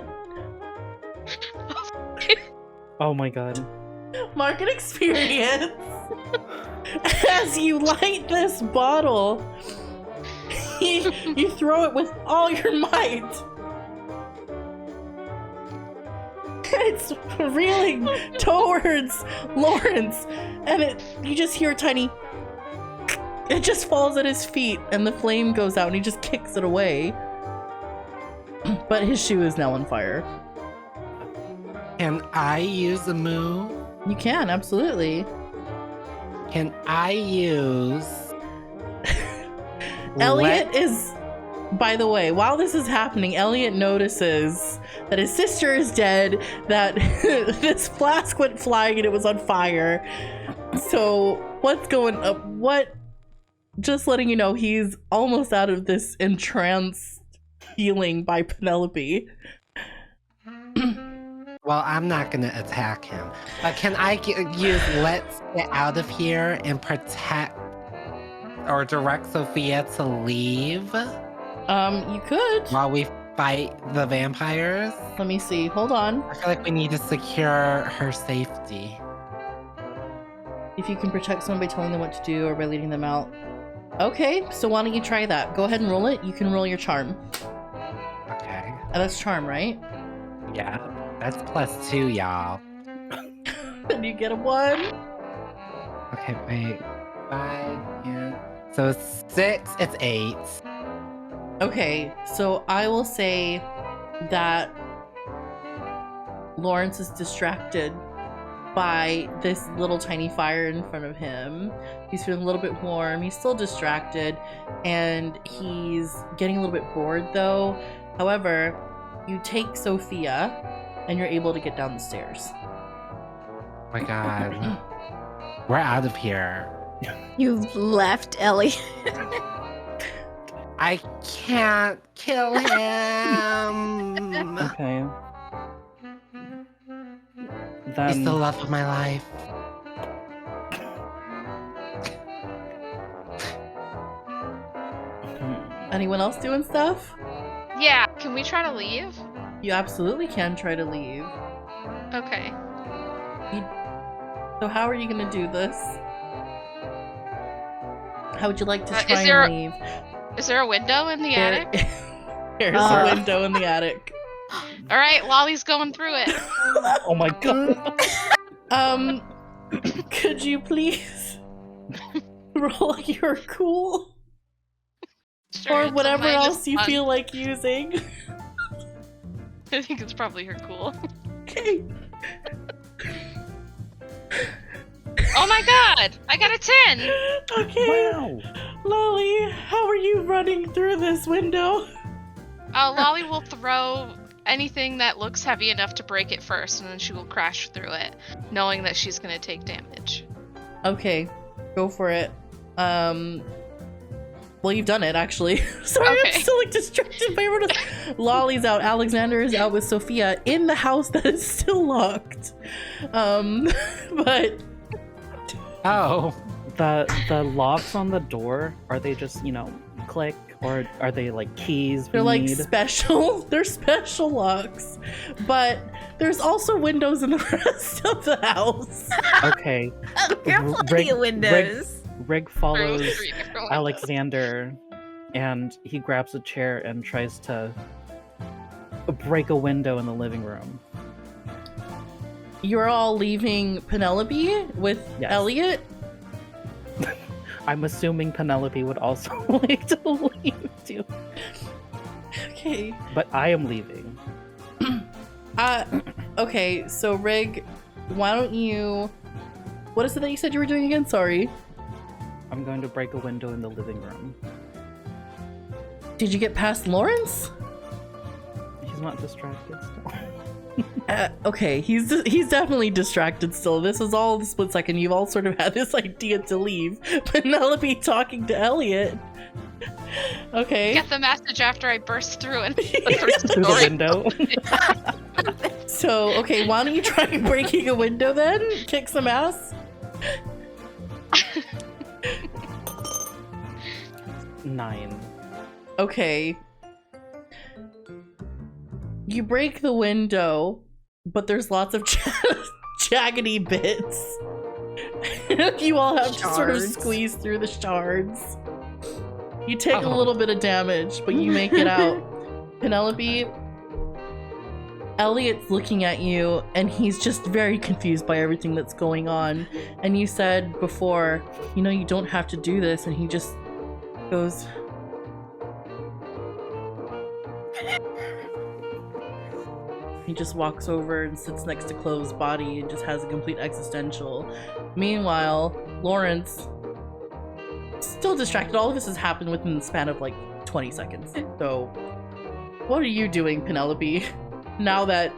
D: Oh my god.
A: Market experience. As you light this bottle, you throw it with all your might. It's reeling towards Lawrence, and you just hear a tiny. It just falls at his feet, and the flame goes out, and he just kicks it away. But his shoe is now on fire.
B: Can I use a move?
A: You can, absolutely.
B: Can I use...
A: Elliot is... By the way, while this is happening, Elliot notices that his sister is dead, that this flask went flying and it was on fire. So, what's going up? Just letting you know, he's almost out of this entranced healing by Penelope.
B: Well, I'm not gonna attack him. Can I use let's get out of here and protect or direct Sophia to leave?
A: You could.
B: While we fight the vampires?
A: Let me see. Hold on.
B: I feel like we need to secure her safety.
A: If you can protect someone by telling them what to do or by leading them out. Okay, so why don't you try that? Go ahead and roll it. You can roll your charm.
B: Okay.
A: That's charm, right?
B: Yeah. That's +2, y'all.
A: And you get a 1.
B: Okay, wait. 5, yeah. So it's 6, it's 8.
A: Okay, so I will say that Lawrence is distracted by this little tiny fire in front of him. He's feeling a little bit warm. He's still distracted, and he's getting a little bit bored though. However, you take Sophia, and you're able to get down the stairs.
B: Oh my god. We're out of here.
E: You left Ellie.
B: I can't kill him.
D: Okay.
B: He's
D: Then
B: the love of my life.
A: Anyone else doing stuff?
C: Yeah, can we try to leave?
A: You absolutely can try to leave.
C: Okay.
A: So how are you gonna do this? How would you like to
C: Is
A: try
C: there-
A: and leave?
C: Is there a window in the attic?
A: There's a window in the attic.
C: All right, Lolly's going through it.
D: oh my god.
A: Could you please roll your cool
C: Sure,
A: or
C: it's a
A: whatever else you
C: -1.
A: feel like using?
C: I think it's probably her cool.
A: Okay.
C: Oh my god! I got a 10!
A: Okay.
D: Wow.
A: Lolly, how are you running through this window?
C: Lolly will throw anything that looks heavy enough to break it first, and then she will crash through it, knowing that she's gonna take damage.
A: Okay, go for it. Well, you've done it, actually. Sorry,
C: Okay.
A: I'm still like distracted by everyone else. Lolly's out. Alexander is out with Sophia in the house that is still locked. But
B: Oh.
D: The locks on the door, are they just, click, or are they like keys
A: they're
D: we
A: like
D: need?
A: special. They're special locks. But there's also windows in the rest of the house.
D: Okay.
E: There are plenty of windows.
D: Rig follows
C: Three different windows.
D: Alexander, and he grabs a chair and tries to break a window in the living room.
A: You're all leaving Penelope with
D: Yes.
A: Elliot?
D: I'm assuming Penelope would also like to leave too,
A: Okay.
D: but I am leaving.
A: Okay, so Rig, why don't you... What is it that you said you were doing again? Sorry.
D: I'm going to break a window in the living room.
A: Did you get past Lawrence?
D: He's not distracted still.
A: Okay, he's definitely distracted still. This is all the split second. You've all sort of had this idea to leave. Penelope talking to Elliot. Okay.
C: Get the message after I burst through and
D: Through the window.
A: So, okay, why don't you try breaking a window then? Kick some ass?
D: 9.
A: Okay. You break the window, but there's lots of jaggedy bits. You all have to sort of squeeze through the shards. You take a little bit of damage, but you make it out. Penelope, Elliot's looking at you, and he's just very confused by everything that's going on. And you said before, you know, you don't have to do this, and he just goes... He just walks over and sits next to Chloe's body and just has a complete existential. Meanwhile, Lawrence, still distracted. All of this has happened within the span of like 20 seconds. So, what are you doing, Penelope, now that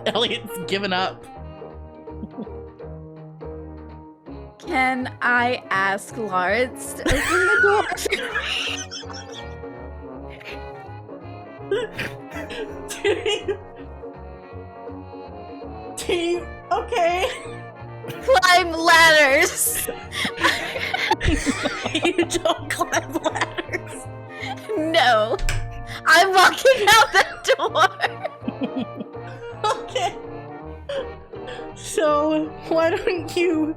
A: Elliot's given up?
E: Can I ask Lawrence to open the door?
A: Okay.
E: Climb ladders.
A: You don't climb ladders.
E: No. I'm walking out the door.
A: Okay. So, why don't you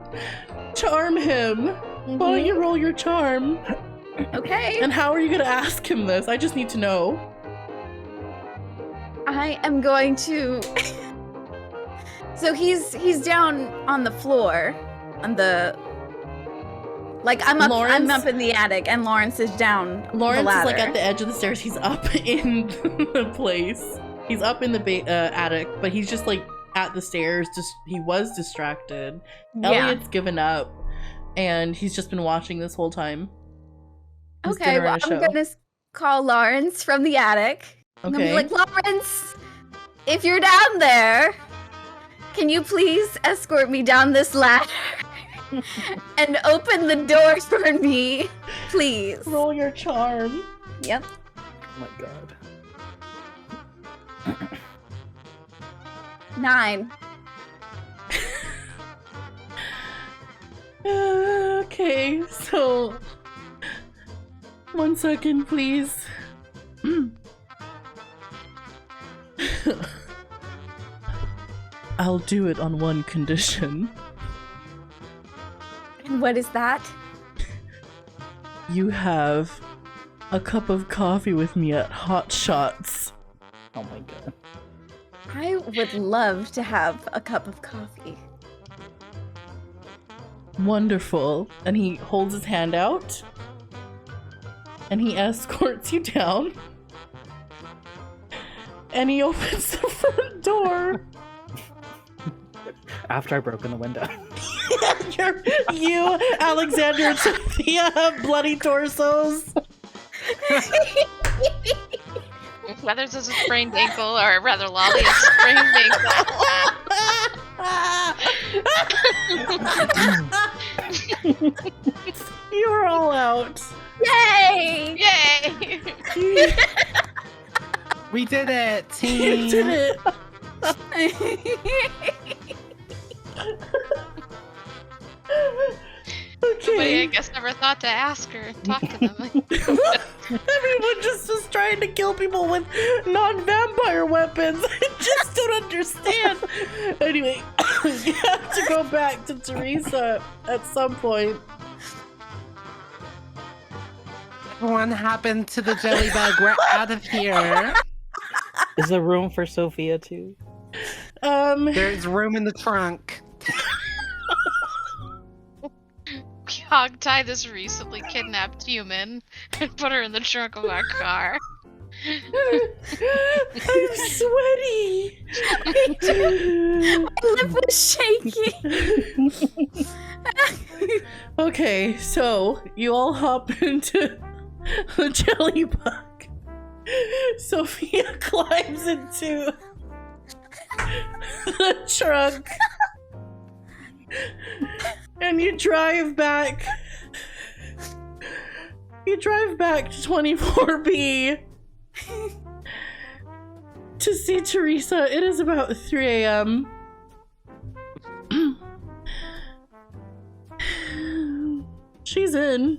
A: charm him? Why don't you roll your charm?
E: Okay.
A: And how are you gonna ask him this? I just need to know.
E: I am going to... So he's down on the floor, on the... Like, I'm up in the attic, and Lawrence is down
A: Lawrence
E: the ladder.
A: is like at the edge of the stairs. He's up in the place. He's up in the attic, but he's just like at the stairs. Just he was distracted.
E: Yeah.
A: Elliot's given up, and he's just been watching this whole time. His
E: Okay,
A: dinner
E: well,
A: and a
E: I'm
A: show.
E: gonna call Lawrence from the attic. I'm gonna be like, Lawrence, if you're down there, can you please escort me down this ladder and open the door for me, please?
A: Roll your charm.
E: Yep.
D: Oh my god.
E: 9.
A: Okay, so 1 second, please. I'll do it on one condition.
E: And what is that?
A: You have a cup of coffee with me at Hot Shots.
D: Oh my god.
E: I would love to have a cup of coffee.
A: Wonderful. And he holds his hand out. And he escorts you down. And he opens the front door.
D: After I broke in the window.
A: You, Alexander, and Sophia have bloody torsos.
C: Whether it's a sprained ankle or rather Lolly a sprained ankle.
A: You are all out.
E: Yay!
C: Yay!
B: We did it, team.
A: You did it.
C: Somebody, I
A: Okay.
C: guess, never thought to ask her, talk to them.
A: Everyone just was trying to kill people with non-vampire weapons. I just don't understand. Anyway, you have to go back to Teresa at some point.
B: What happened to the jelly bug? We're out of here.
D: Is there room for Sophia too?
B: There's room in the trunk.
C: Hogtie this recently kidnapped human and put her in the trunk of our car.
A: I'm sweaty.
E: My lip was shaking.
A: Okay, so you all hop into the jelly bug. Sophia climbs into the trunk. And you drive back. You drive back to 24B to see Teresa. It is about 3 a.m. She's in.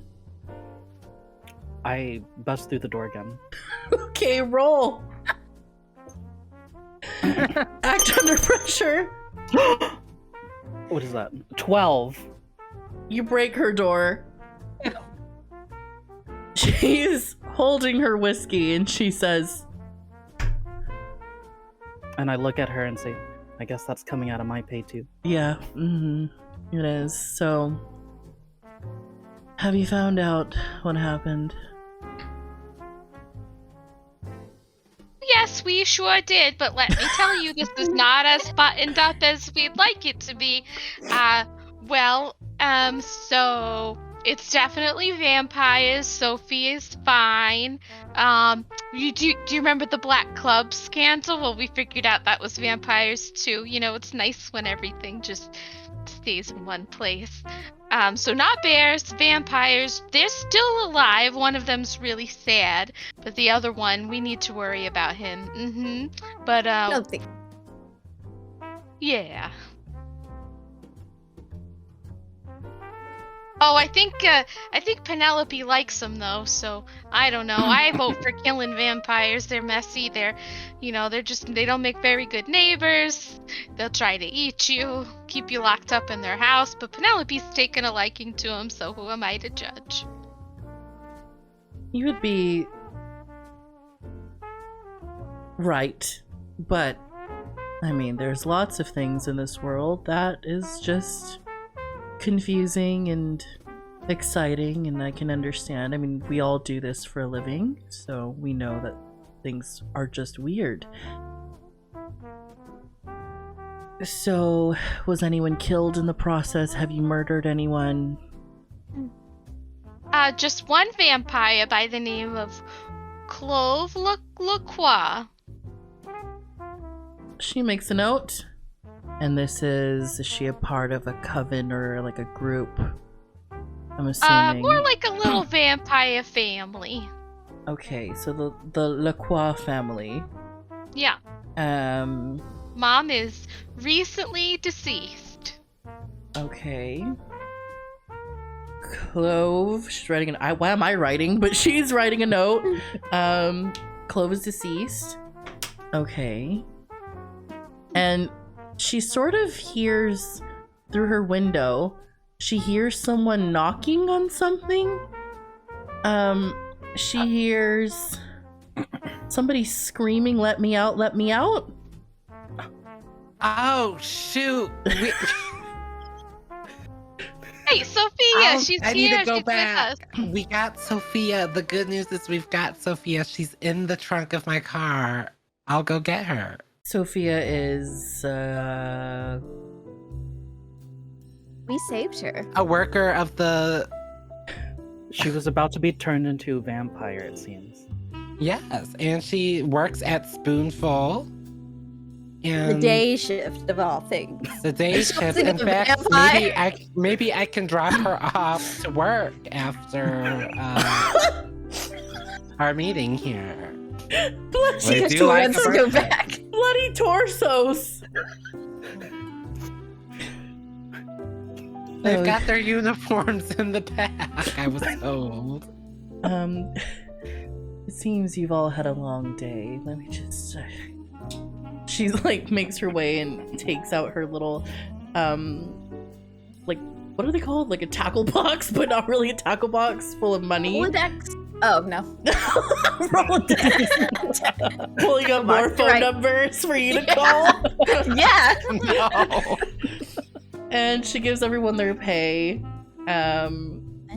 D: I bust through the door again.
A: Okay, roll. Act under pressure.
D: What is that? 12.
A: You break her door. She's holding her whiskey and she says,
D: And I look at her and say, I guess that's coming out of my pay too.
A: yeah, it is. So, have you found out what happened?
C: Yes, we sure did, but let me tell you, this is not as buttoned up as we'd like it to be. So it's definitely vampires. Sophie is fine. Do you remember the Black Club scandal? Well, we figured out that was vampires too. You know, it's nice when everything just stays in one place. So not bears, vampires. They're still alive. One of them's really sad, but the other one, we need to worry about him. But
E: I don't think.
C: yeah. Oh, I think Penelope likes them though, so I don't know. I vote for killing vampires. They're messy. They don't make very good neighbors. They'll try to eat you, keep you locked up in their house, but Penelope's taken a liking to them, so who am I to judge?
A: You would be right, but I mean, there's lots of things in this world that is just confusing and exciting, and I can understand. I mean, we all do this for a living, so we know that things are just weird. So, was anyone killed in the process? Have you murdered anyone?
C: Just one vampire by the name of Clove Lacroix.
A: She makes a note. And is she a part of a coven or like a group? I'm assuming.
C: More like a little vampire family.
A: Okay, so the Lacroix family.
C: Yeah. Mom is recently deceased.
A: Okay. Clove, she's writing why am I writing? But she's writing a note. Clove is deceased. Okay. And she sort of hears through her window, she hears someone knocking on something. She hears somebody screaming, "Let me out, let me out."
B: Oh, shoot.
C: Hey, Sophia, she's
B: I
C: here.
B: need to go
C: She's
B: back.
C: with us.
B: We got Sophia. The good news is we've got Sophia. She's in the trunk of my car. I'll go get her.
A: Sophia is
E: We saved her.
B: A worker of the...
D: She was about to be turned into a vampire, it seems.
B: Yes, and she works at Spoonful. And
F: The day shift of all things.
B: The day shift.
E: Something
B: In
E: of a
B: fact,
E: vampire.
B: maybe I can drop her off to work after our meeting here.
A: bloody,
B: Wait, do
F: She
B: you like
F: wants to
B: a
F: go
B: birthday?
F: back.
A: bloody torsos.
B: They've
A: Oh.
B: got their uniforms in the back, I was told.
A: It seems you've all had a long day. Let me just. She like makes her way and takes out her little, like what are they called? Like a tackle box, but not really a tackle box full of money.
E: Rolodex.
F: Oh no.
A: Rolodex. Pulling up more phone
E: Right.
A: numbers for you to call.
F: Yeah.
B: No.
A: And she gives everyone their pay,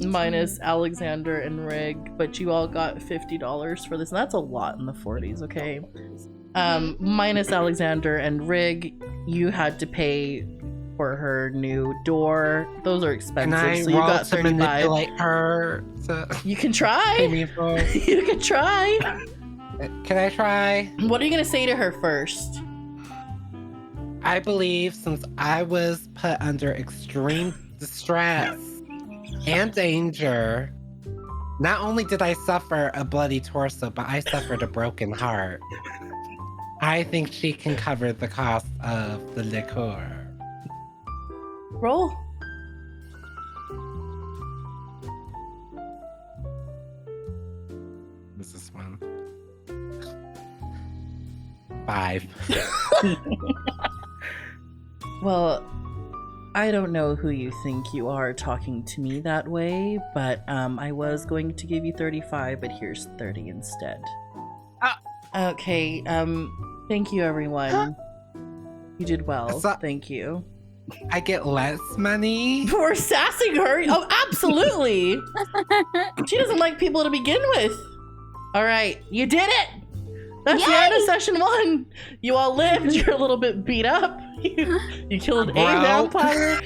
A: minus Alexander and Rig, but you all got $50 for this, and that's a lot in the 40s, okay? Minus Alexander and Rig, you had to pay for her new door. Those are expensive,
B: And I
A: so you
B: roll
A: got
B: to
A: 35.
B: manipulate her to
A: You can
B: pay
A: try.
B: me for.
A: You can try.
B: Can I try?
A: What are you gonna say to her first?
B: I believe since I was put under extreme distress and danger, not only did I suffer a bloody torso, but I suffered a broken heart. I think she can cover the cost of the liqueur.
A: Roll.
B: What's this one? 5.
A: Well, I don't know who you think you are talking to me that way, but I was going to give you 35, but here's 30 instead. Okay, thank you everyone. You did well.
B: So-
A: Thank you.
B: I get less money?
A: For sassing her? Oh, absolutely. She doesn't like people to begin with. All right, you did it. That's the end of session 1. You all lived. You're a little bit beat up. You killed a
B: Bro.
A: vampire.